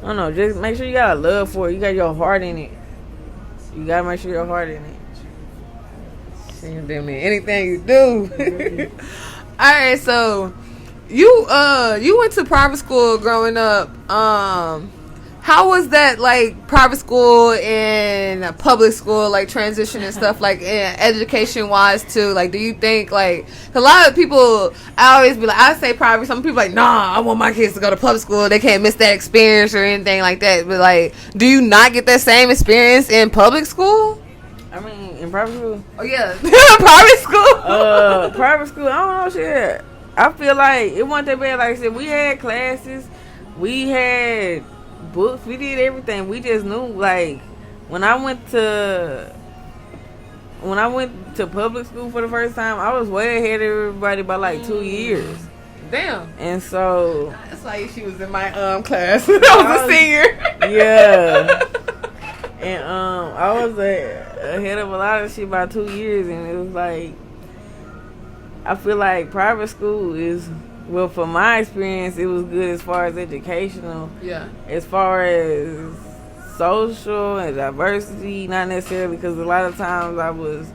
I don't know, just make sure you got a love for it. You got your heart in it. You gotta make sure your heart in it. Damn, man, anything you do. All right, so you went to private school growing up. How was that, like, private school and public school, like, transition and stuff, like, education wise too? Like, do you think, like, a lot of people, I always be like, I say private, some people like, nah, I want my kids to go to public school, they can't miss that experience or anything like that. But, like, do you not get that same experience in public school? I mean, in private school? Oh, yeah. Private school? Private school, I don't know shit. I feel like it wasn't that bad. Like I said, we had classes. We had books. We did everything. We just knew, like, when I went to public school for the first time, I was way ahead of everybody by, like, 2 years. Damn. And so... That's why she was in my class. I was a senior. Yeah. And I was ahead of a lot of shit by 2 years, and it was like, I feel like private school is, well, from my experience, it was good as far as educational. Yeah. As far as social and diversity, not necessarily, because a lot of times I was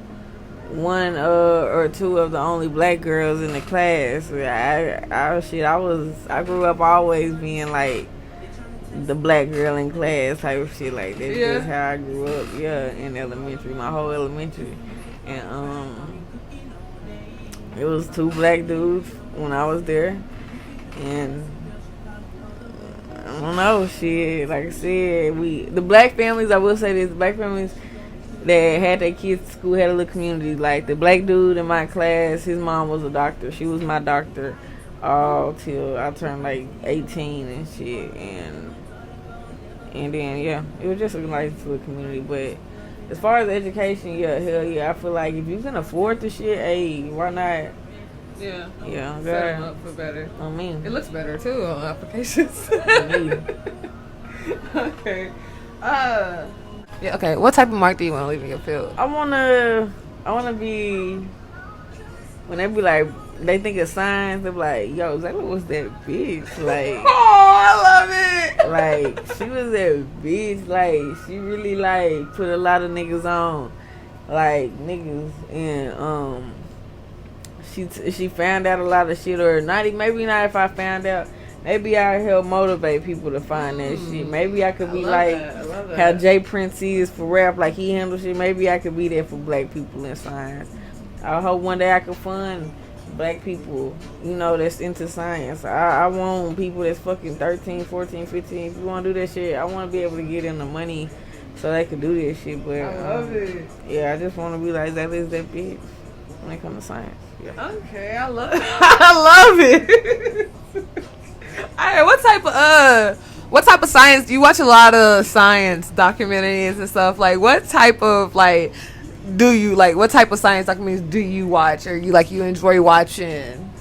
one or two of the only black girls in the class. I grew up always being like the black girl in class type of shit. Like that's just how I grew up. Yeah, in elementary, my whole elementary, and it was 2 black dudes when I was there, and I don't know, shit. Like I said, the black families. I will say this: the black families that had their kids to school had a little community. Like the black dude in my class, his mom was a doctor. She was my doctor all till I turned like 18 and shit, and then yeah, it was just a nice little community. But as far as education, yeah, hell yeah, I feel like if you can afford the shit, hey, why not? Yeah. Yeah. Set them up for better. I mean, it looks better too on applications. Okay. Yeah. Okay. What type of mark do you want to leave in your field? I wanna be. When they be like, they think of signs, they be like, yo, Zaylor was that bitch. Like, oh, I love it. Like, she was that bitch. Like, she really, like, put a lot of niggas on. Like, niggas. And, she found out a lot of shit. Or maybe not if I found out. Maybe I help motivate people to find that shit. Maybe I could be like how Jay Prince is for rap. Like, he handles shit. Maybe I could be there for black people in science. I hope one day I can fund black people, that's into science. I want people that's fucking 13, 14, 15. If you want to do that shit, I want to be able to get them the money so they can do this shit. But I love it. Yeah, I just want to be like that bitch when it comes to science. Yeah. Okay, I love I love it. Alright, what type of science do you watch? A lot of science documentaries and stuff. Like, what type of what type of science documentaries do you watch, or you enjoy watching?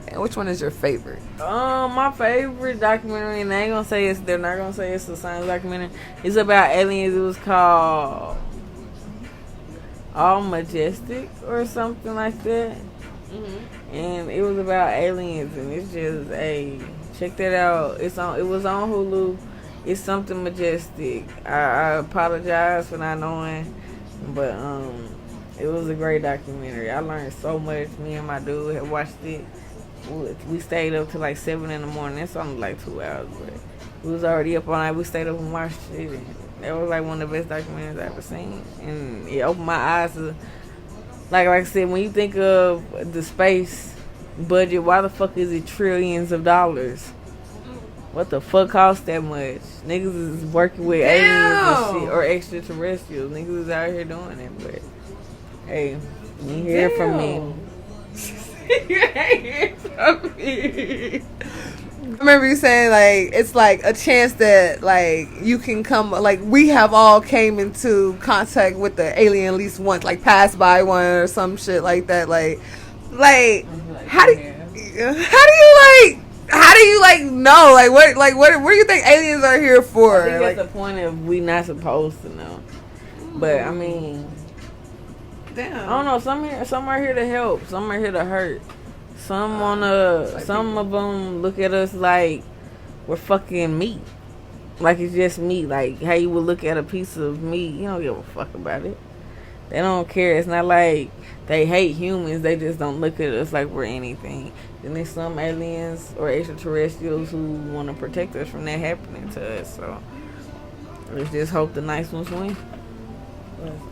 And which one is your favorite? My favorite documentary, and they're not gonna say it's a science documentary. It's about aliens. It was called All Majestic or something like that. Mm-hmm. And it was about aliens, and it's just check that out. It was on Hulu. It's something majestic. I apologize for not knowing, but it was a great documentary. I learned so much. Me and my dude had watched it. We stayed up till like 7 in the morning. It's only like 2 hours, but we was already up all night. We stayed up and watched it. And that was like one of the best documentaries I ever seen, and it opened my eyes to, like I said, when you think of the space budget, why the fuck is it trillions of dollars? What the fuck costs that much? Niggas is working with aliens and shit, or extraterrestrials. Niggas is out here doing it, but hey, you hear from me. You ain't hear from me. I remember you saying it's like a chance that you can come, we have all came into contact with the alien at least once, passed by one or some shit like that. How do you know what do you think aliens are here for? I think that's the point of we not supposed to know. But I mean, damn, I don't know. Some are here to help. Some are here to hurt. Some of them look at us like we're fucking meat. Like it's just meat. Like how you would look at a piece of meat. You don't give a fuck about it. They don't care. It's not like they hate humans. They just don't look at us like we're anything. Then there's some aliens or extraterrestrials who want to protect us from that happening to us. So let's just hope the nice ones win.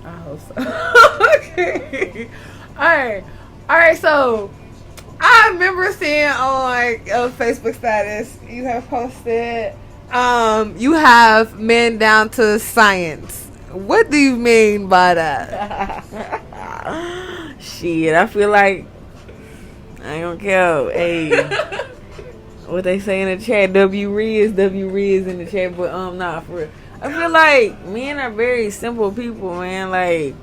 I hope so. Okay. Alright, so I remember seeing on a Facebook status you have posted you have men down to science. What do you mean by that? Shit, I feel like I don't care. Hey, what they say in the chat, W Riz in the chat, but nah, for real. I feel like men are very simple people, man. Like,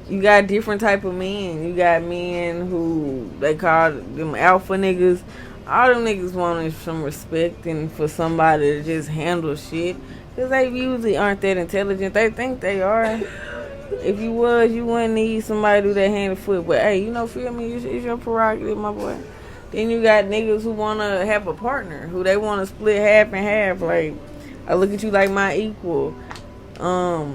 you got different type of men. You got men who they call them alpha niggas. All them niggas want some respect and for somebody to just handle shit. Because they usually aren't that intelligent. They think they are. If you was, you wouldn't need somebody to do that hand and foot. But hey, feel me? It's your prerogative, my boy. Then you got niggas who want to have a partner. Who they want to split half and half. Like, I look at you like my equal. I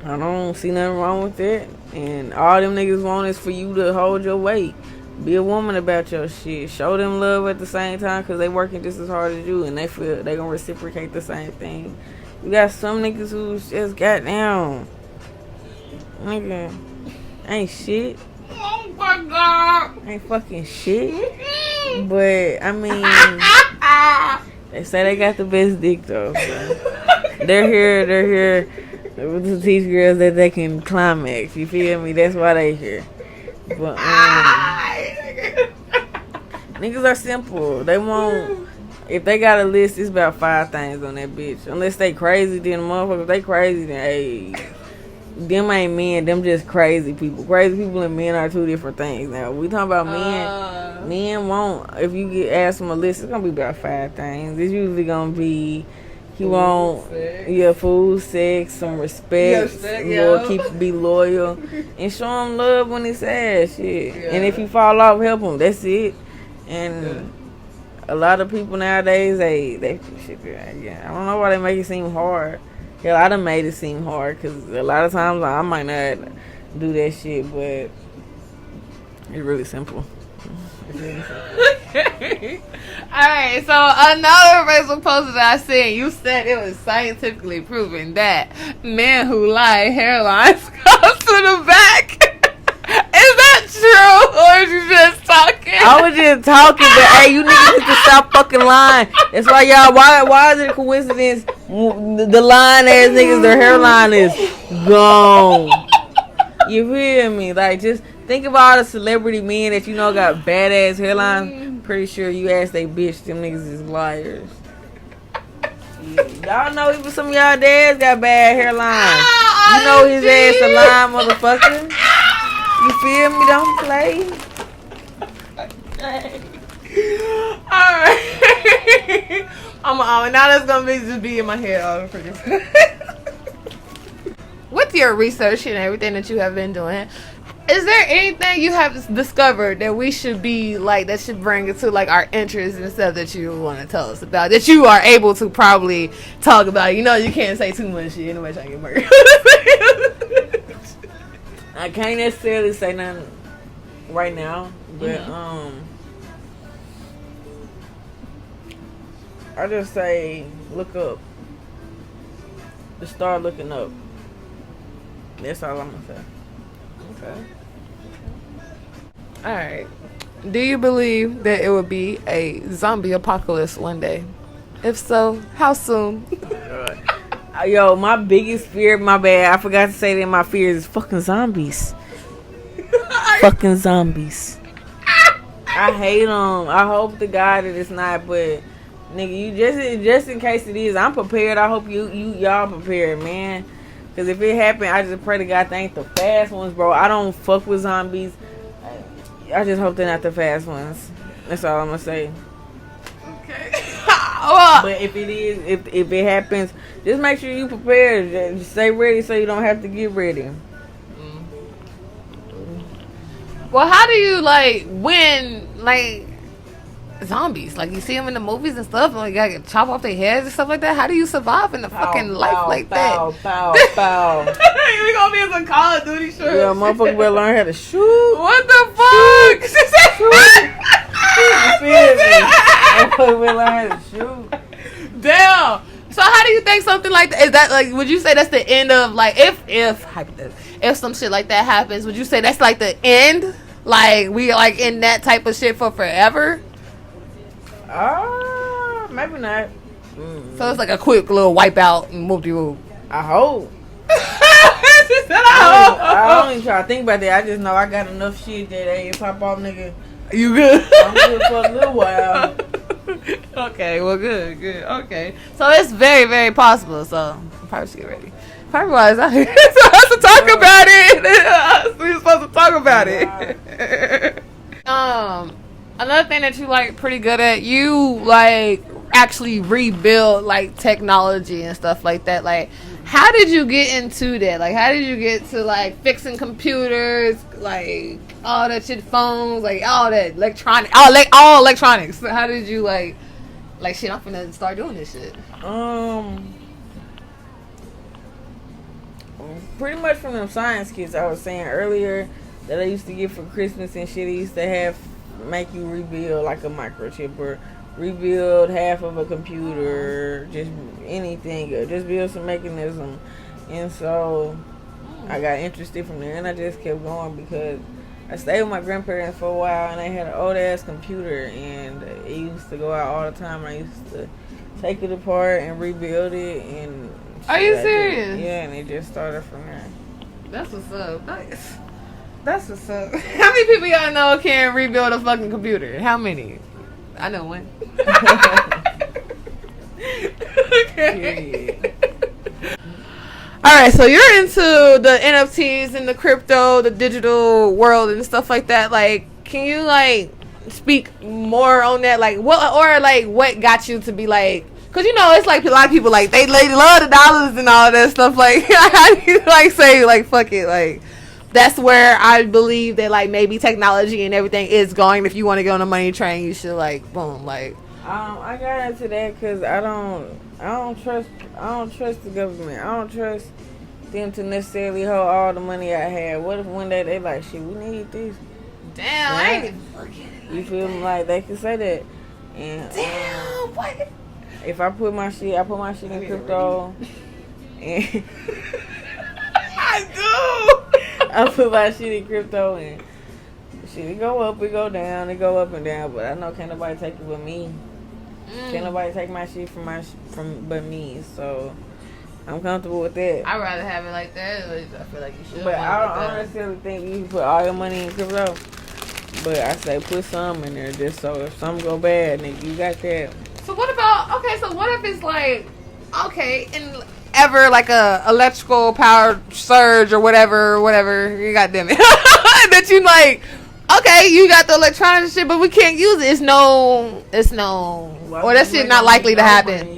don't see nothing wrong with that. And all them niggas want is for you to hold your weight. Be a woman about your shit. Show them love at the same time because they working just as hard as you and they feel they gonna reciprocate the same thing. You got some niggas who just got down. Nigga, ain't shit. Oh my god. Ain't fucking shit. But, I mean, they say they got the best dick though. So. They're here to teach girls that they can climax. You feel me? That's why they here. But niggas are simple. They won't. If they got a list, it's about 5 things on that bitch. Unless they crazy, then motherfuckers. If they crazy, then hey, them ain't men. Them just crazy people. Crazy people and men are 2 different things. Now we talking about men. Men won't. If you get asked them a list, it's gonna be about 5 things. It's usually gonna be. He want food, sex, some respect, be loyal, and show him love when he sad shit. Yeah. And if he fall off, help him. That's it. And a lot of people nowadays, they shit. Yeah, I don't know why they make it seem hard. Hell, I done made it seem hard because a lot of times I might not do that shit, but it's really simple. Alright, so another Facebook post that I seen, you said it was scientifically proven that men who lie hairlines go to the back. Is that true, or is you just talking? I was just talking, but hey, you niggas need to stop fucking lying. That's why y'all. Why is it a coincidence? The lying ass niggas, their hairline is gone. You feel me? Like, just think of all the celebrity men that you know got badass hairlines. Pretty sure you ask they bitch, them niggas is liars. Y'all know even some of y'all dads got bad hairlines. You know his ass a lying motherfucker. You feel me? Don't play. Alright. Now that's gonna just be in my head all the freaking time. With your research and everything that you have been doing, is there anything you have discovered that we should be like, that should bring it to like our interest and stuff that you want to tell us about, that you are able to probably talk about? You know, you can't say too much shit. Anybody trying to get murdered. I can't necessarily say nothing right now, but I just say look up. Just start looking up. That's all I'm gonna say. Okay. All right. Do you believe that it would be a zombie apocalypse one day? If so, how soon? Yo, my biggest fear, my bad, I forgot to say that my fear is fucking zombies. Fucking zombies. I hate them. I hope to God that it's not, but nigga, you just in case it is, I'm prepared. I hope y'all prepared, man. Cause if it happen, I just pray to God they ain't the fast ones, bro. I don't fuck with zombies. I just hope they're not the fast ones. That's all I'm gonna say. Okay. But if it is, if it happens, just make sure you prepared. Just stay ready so you don't have to get ready. Well, how do you like win like zombies? Like you see them in the movies and stuff, and like you gotta chop off their heads and stuff like that. How do you survive in the fucking life like that? Pow. We gonna be in some Call of Duty shit. Yeah, motherfucker better learn how to shoot. What the fuck? Motherfucker better learn how to shoot. Damn. So how do you think something like that, is that like, would you say that's the end of like, if some shit like that happens, would you say that's like the end? Like we like in that type of shit for forever? Maybe not. So it's like a quick little wipeout and whoop-de-whoop. I hope. She said I don't even try to think about that. I just know I got enough shit that if pop off, nigga, you good? I'm good for a little while. Okay, well, good. Okay, so it's very, very possible. So probably should get ready. Probably wise out here. So I have to talk about it. We're supposed to talk about it. Another thing that you like pretty good at, you like actually rebuild like technology and stuff like that. Like, how did you get into that? Like, how did you get to like fixing computers, like all that shit, phones, like all that all electronics? How did you like shit? I'm finna start doing this shit. Pretty much from them science kits I was saying earlier that I used to get for Christmas and shit. They used to have make you rebuild like a microchip or rebuild half of a computer, just anything, just build some mechanism. And so I got interested from there, and I just kept going because I stayed with my grandparents for a while, and they had an old ass computer, and it used to go out all the time. I used to take it apart and rebuild it. And are you serious? Yeah, and it just started from there. That's what's up. Nice. That's what's up. How many people y'all know can rebuild a fucking computer? How many? I know one. Okay. Alright, so you're into the NFTs and the crypto, the digital world and stuff like that. Like, can you like speak more on that? Like, what got you to be like, cause you know it's like a lot of people like they love the dollars and all that stuff. Like, how do you like say like fuck it, like that's where I believe that like maybe technology and everything is going. If you want to get on the money train, you should like boom like. I got into that because I don't trust the government. I don't trust them to necessarily hold all the money I have. What if one day they like, shit, we need this? Damn, I ain't even forget it. You feel me? Like they can say that. And damn, what? If I put my shit in crypto, and I do. I put my shit in crypto, and Shit, it go up, it go down, it go up and down. But I know can't nobody take it but me. Can't nobody take my shit from but me. So I'm comfortable with that. I'd rather have it like that. I feel like you should. But I don't necessarily think you put all your money in crypto. But I say put some in there just so if something go bad, nigga, you got that. So what about, okay, so what if it's like, okay, and ever like a electrical power surge or whatever, you goddamn it. That you like, okay, you got the electronic shit, but we can't use it. It's no, or that shit not likely to happen.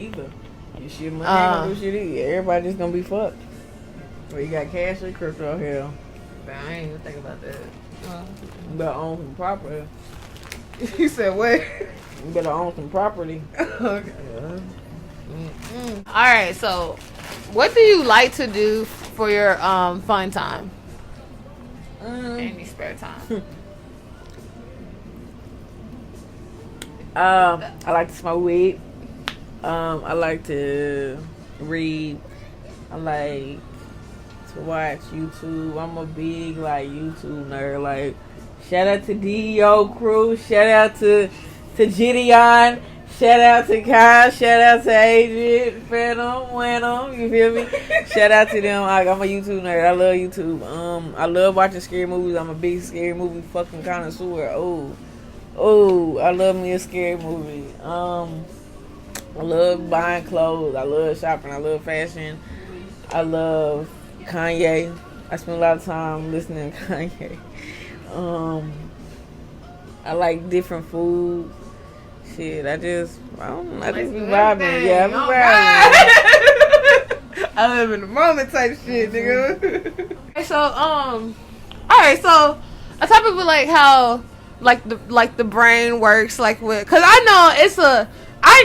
You shit money ain't gonna do shit either. Everybody just gonna be fucked. Well, you got cash or crypto, hell. I ain't even think about that. You better own some property. You said what? You better own some property. Okay. Yeah. Alright, so what do you like to do for your fun time? Any spare time? I like to smoke weed. I like to read. I like to watch YouTube. I'm a big like YouTube nerd. Like, shout out to DEO crew. Shout out to Gideon. Shout out to Kyle. Shout out to Adrian, Phantom, Wenham. You feel me? Shout out to them. I'm a YouTube nerd. I love YouTube. I love watching scary movies. I'm a big scary movie fucking connoisseur. Oh, I love me a scary movie. I love buying clothes. I love shopping. I love fashion. I love Kanye. I spend a lot of time listening to Kanye. I like different food. Shit, I just be vibing. Yeah, I be vibing. I live in the moment type shit, nigga. So, alright, so a topic with like how like the brain works, like with, cause I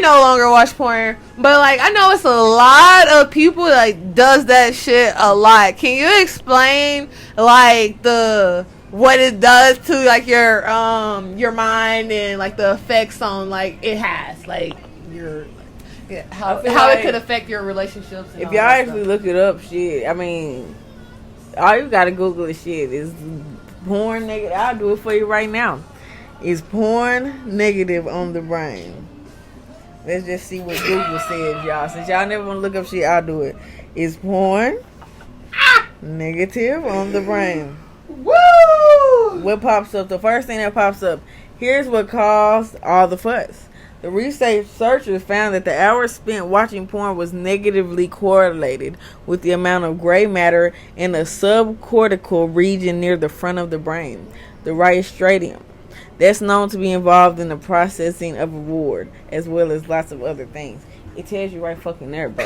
no longer watch porn, but like I know it's a lot of people like does that shit a lot. Can you explain like what it does to like your mind and like the effects on like it has like your how it could affect your relationships? And if y'all actually look it up, shit, I mean, all you gotta Google this shit is porn negative. I'll do it for you right now. Is porn negative on the brain? Let's just see what Google says, y'all. Since y'all never want to look up shit, I'll do it. Is porn negative on the brain? Woo! What pops up? The first thing that pops up. Here's what caused all the fuss. The researchers found that the hours spent watching porn was negatively correlated with the amount of gray matter in the subcortical region near the front of the brain, the right striatum. That's known to be involved in the processing of reward, as well as lots of other things. It tells you right fucking there, bro.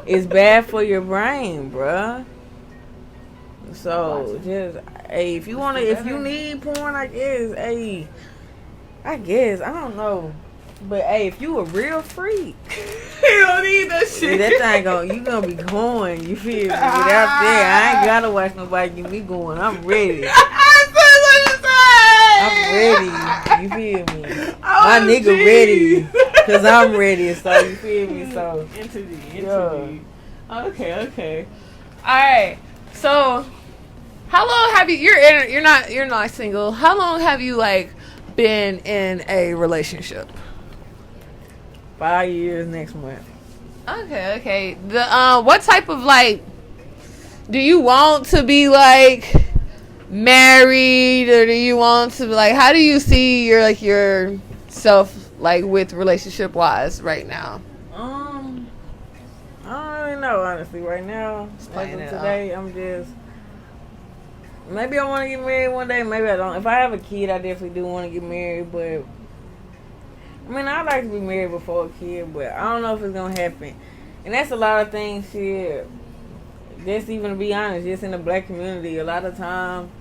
It's bad for your brain, bruh. So just, hey, if you need porn, I guess, I don't know. But hey, if you a real freak, you don't need that shit. That thing you gonna be going. You feel me? Without that, I ain't gotta watch nobody get me going. I'm ready. I'm ready. You feel me? My nigga ready. Cause I'm ready. So you feel me? So into Okay. Alright. So how long have you're not single. How long have you like been in a relationship? 5 years next month. Okay. The what type of like do you want to be like married, or do you want to like, how do you see yourself like with relationship wise right now? I don't really know, honestly. Right now, as of today, I'm just, maybe I want to get married one day, maybe I don't. If I have a kid, I definitely do want to get married, but I mean, I'd like to be married before a kid, but I don't know if it's gonna happen. And that's a lot of things, shit. Just even to be honest, just in the black community, a lot of times,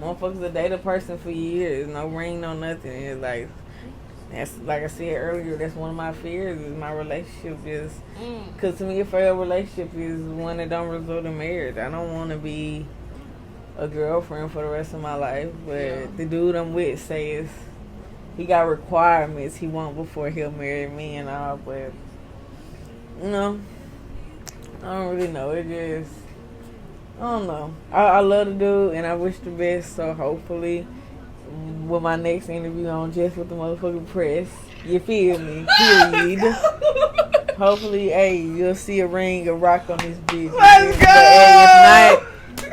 motherfuckers will date a person for years, no ring, no nothing. It's like, that's like I said earlier, that's one of my fears, is my relationship is, because to me a failed relationship is one that don't result in marriage. I don't want to be a girlfriend for the rest of my life, but the dude I'm with says he got requirements he want before he'll marry me and all, but I don't really know. It just, I don't know. I love the dude, and I wish the best. So hopefully, with my next interview on Just with the Motherfucking Press, you feel me? Period. Hopefully, hey, you'll see a ring of rock on this bitch. Let's go! But,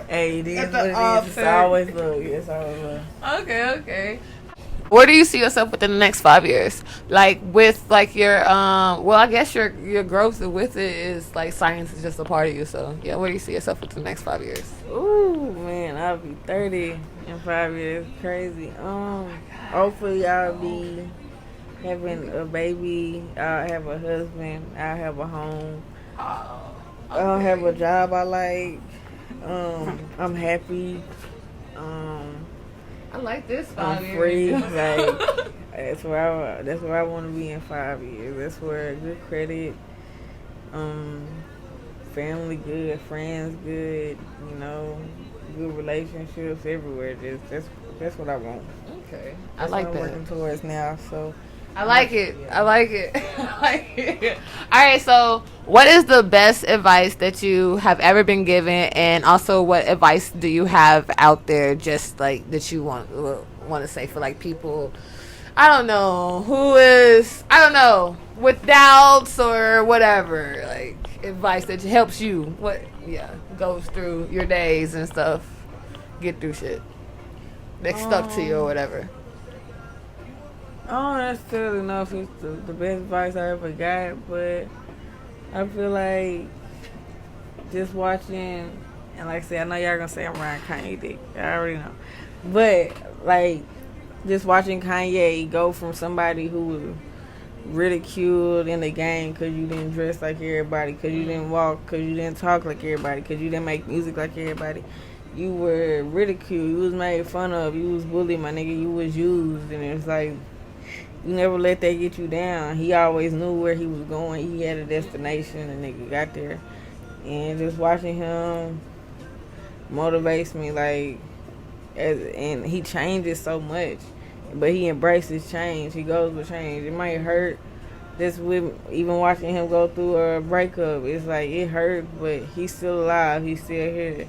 hey, if not, hey, it is At what the it is. It's altar. always love. It's always love. Okay. Where do you see yourself within the next 5 years? Like with like your well, I guess your growth with it is like science is just a part of you. So yeah, where do you see yourself within the next 5 years? Ooh, man, I'll be 30 in 5 years. Crazy. Hopefully I'll be having a baby. I'll have a husband. I'll have a home. I'll have a job I like. I'm happy. I like this 5 I'm years. free. Like that's where I want to be in 5 years. That's where good credit, family good, friends good, you know, good relationships everywhere. That's what I want. Okay, That's I like what I'm that. working towards now. So I like it. I like it. All right. So, what is the best advice that you have ever been given, and also what advice do you have out there, just like that you want to say for like people? I don't know with doubts or whatever, like advice that helps you. Goes through your days and stuff, get through shit that stuck to you or whatever. I don't necessarily know if it's the best advice I ever got, but I feel like just watching, and like I said, I know y'all gonna say I'm riding Kanye dick. I already know. But, like, just watching Kanye go from somebody who was ridiculed in the game because you didn't dress like everybody, because you didn't walk, because you didn't talk like everybody, because you didn't make music like everybody. You were ridiculed. You was made fun of. You was bullied, my nigga. You was used. And it's like, you never let that get you down. He always knew where he was going. He had a destination, and nigga got there. And just watching him motivates me, like, and he changes so much, but he embraces change. He goes with change. It might hurt. Just with even watching him go through a breakup, it's like it hurt, but he's still alive. He's still here.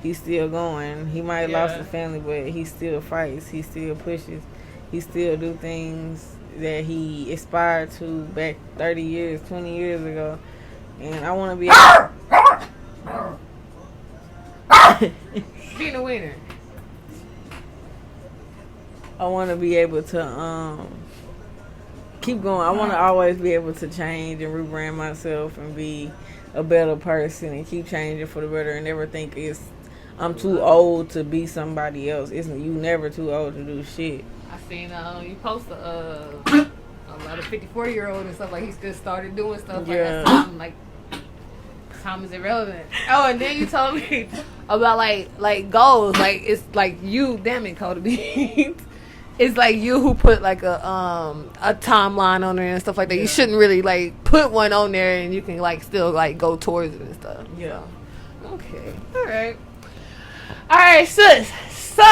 He's still going. He might have lost his family, but he still fights. He still pushes. He still do things that he aspired to back 30 years, 20 years ago. And I want to be Being a winner. I want to be able to keep going. I want to always be able to change and rebrand myself and be a better person and keep changing for the better and never think I'm too old to be somebody else. You never too old to do shit. I seen you post about a 54-year-old and stuff, like he still started doing stuff like that. Like time is irrelevant. Oh, and then you told me about like goals. Like it's like you, damn it, Cody Beans. It's like you who put like a timeline on there and stuff like that. You shouldn't really like put one on there, and you can like still like go towards it and stuff. Yeah. So, okay. All right, sis. So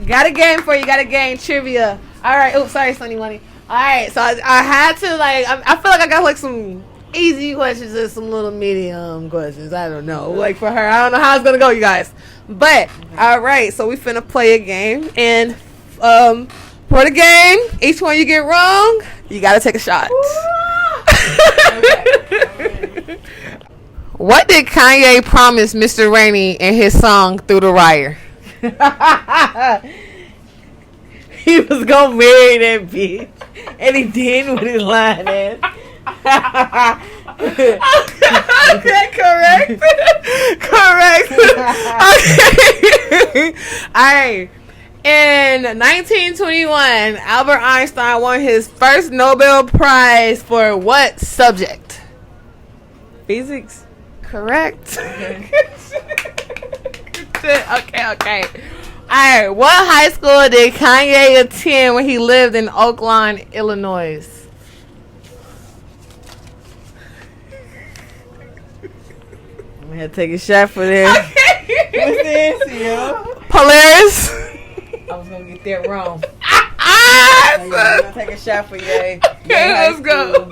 got a game for you. Got a game trivia. All right. Oh, sorry, Sunny Money. All right. So I had to like. I feel like I got like some easy questions and some little medium questions. I don't know. Like for her, I don't know how it's gonna go, you guys. But all right, so we finna play a game, and for the game, each one you get wrong, you gotta take a shot. Okay. What did Kanye promise Mr. Rainey in his song "Through the Wire"? He was gonna marry that bitch, and he didn't with his line ass. Okay, correct. Okay. Alright. In 1921, Albert Einstein won his first Nobel Prize for what subject? Physics. Correct. Okay. Alright, what high school did Kanye attend when he lived in Oakland, Illinois? I'm gonna take a shot for this. What's this, yo? Polaris. I was gonna get that wrong. I'm gonna take a shot for you. Okay, let's go.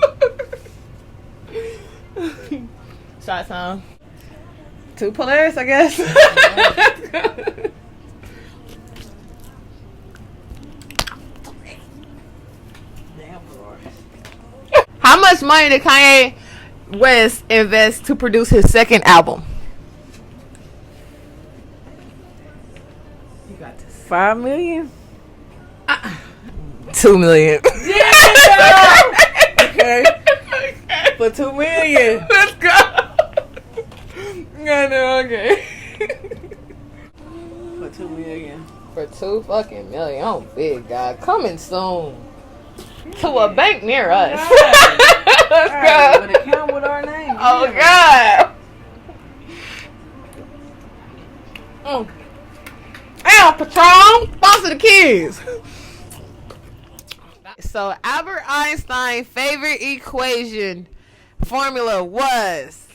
Shot time. Two Polaris, I guess. How much money did Kanye West invest to produce his second album? You got this. $5 million? 2 million. Yeah. Okay. For $2 million. Let's go. Okay. For $2 million. For 2 fucking million. Oh, big guy. Coming soon. To a bank near us. Let's go. With account with our name. Oh, God. Ow, Patron. Sponsor the kids. So, Albert Einstein's favorite equation formula was...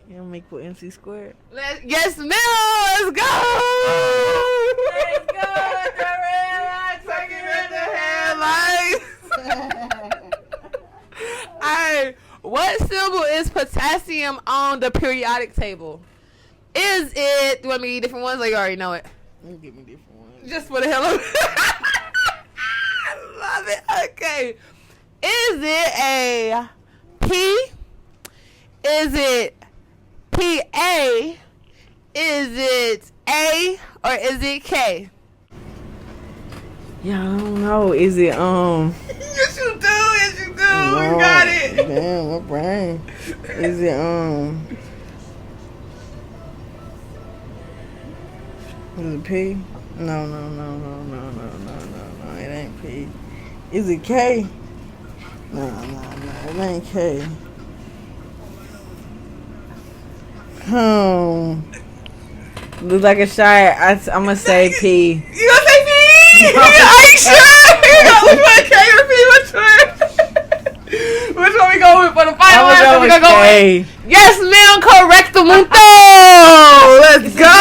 You don't make for MC squared. Yes, ma'am. Let's go. Let's go. The red light. Talking about the Headlights. Alright, what symbol is potassium on the periodic table? Is it... Do you want me to give different ones or you already know it? You give me different ones. Just for the hell of it. I love it. Okay. Is it a P? Is it PA? Is it A or is it K? Yeah, I don't know. Is it Yes you do. Yes you do. No, You got it. Damn, my brain. Is it Is it P? No. It ain't P. Is it K? No. It ain't K. Looks like a shot. I'm gonna say P. You gonna say P? Are you sure? Which one? K or P? Which one? Which one we go with for the final answer? We gonna go with yes, ma'am. Correct the mundo. Let's go.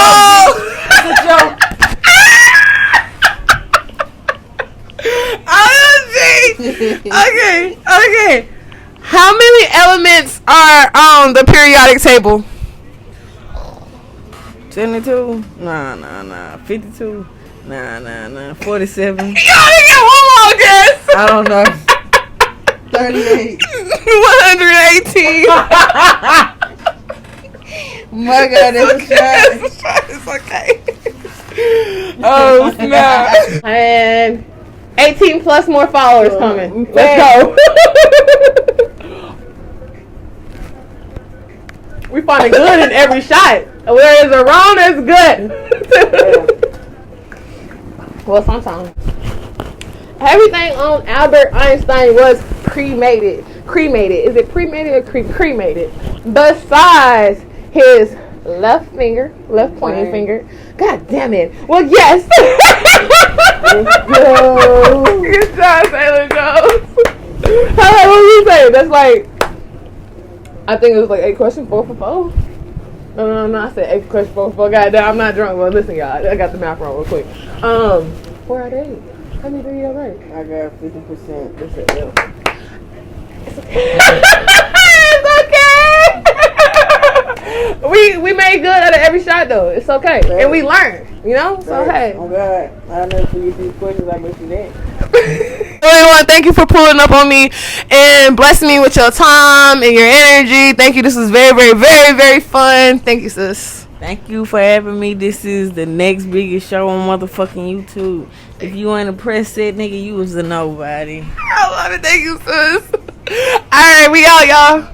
It's a joke. Okay. How many elements are on the periodic table? 72? Nah. 52? Nah. 47? You only get one more guess. I don't know. 38. 118. My God, it's a shot. It's okay. Oh, snap. And 18 plus more followers coming. Let's go. We find a good in every shot. Where is a wrong, there's good. Well, sometimes. Everything on Albert Einstein was cremated. Is it cremated or cremated? Besides his left pointing finger. God damn it. Well, yes. Let's go. Good job, Zaylor Jones. What were you saying? That's like, I think it was like 8 questions, 4 for 4. No, I said 8 questions, 4 for 4. Goddamn, I'm not drunk. Well, listen, y'all. I got the math wrong real quick. 4 out of 8. How many did you get right? I got 50%. It's an L. It's okay. We made good out of every shot though. It's okay. Right. And we learned, you know? So hey. Oh God. I never forget these questions. I bet you that. Everyone, thank you for pulling up on me and blessing me with your time and your energy. Thank you. This was very, very, very, very fun. Thank you, sis. Thank you for having me. This is the next biggest show on motherfucking YouTube. If you ain't a press set, nigga, you was a nobody. I love it. Thank you, sis. All right, we out, y'all.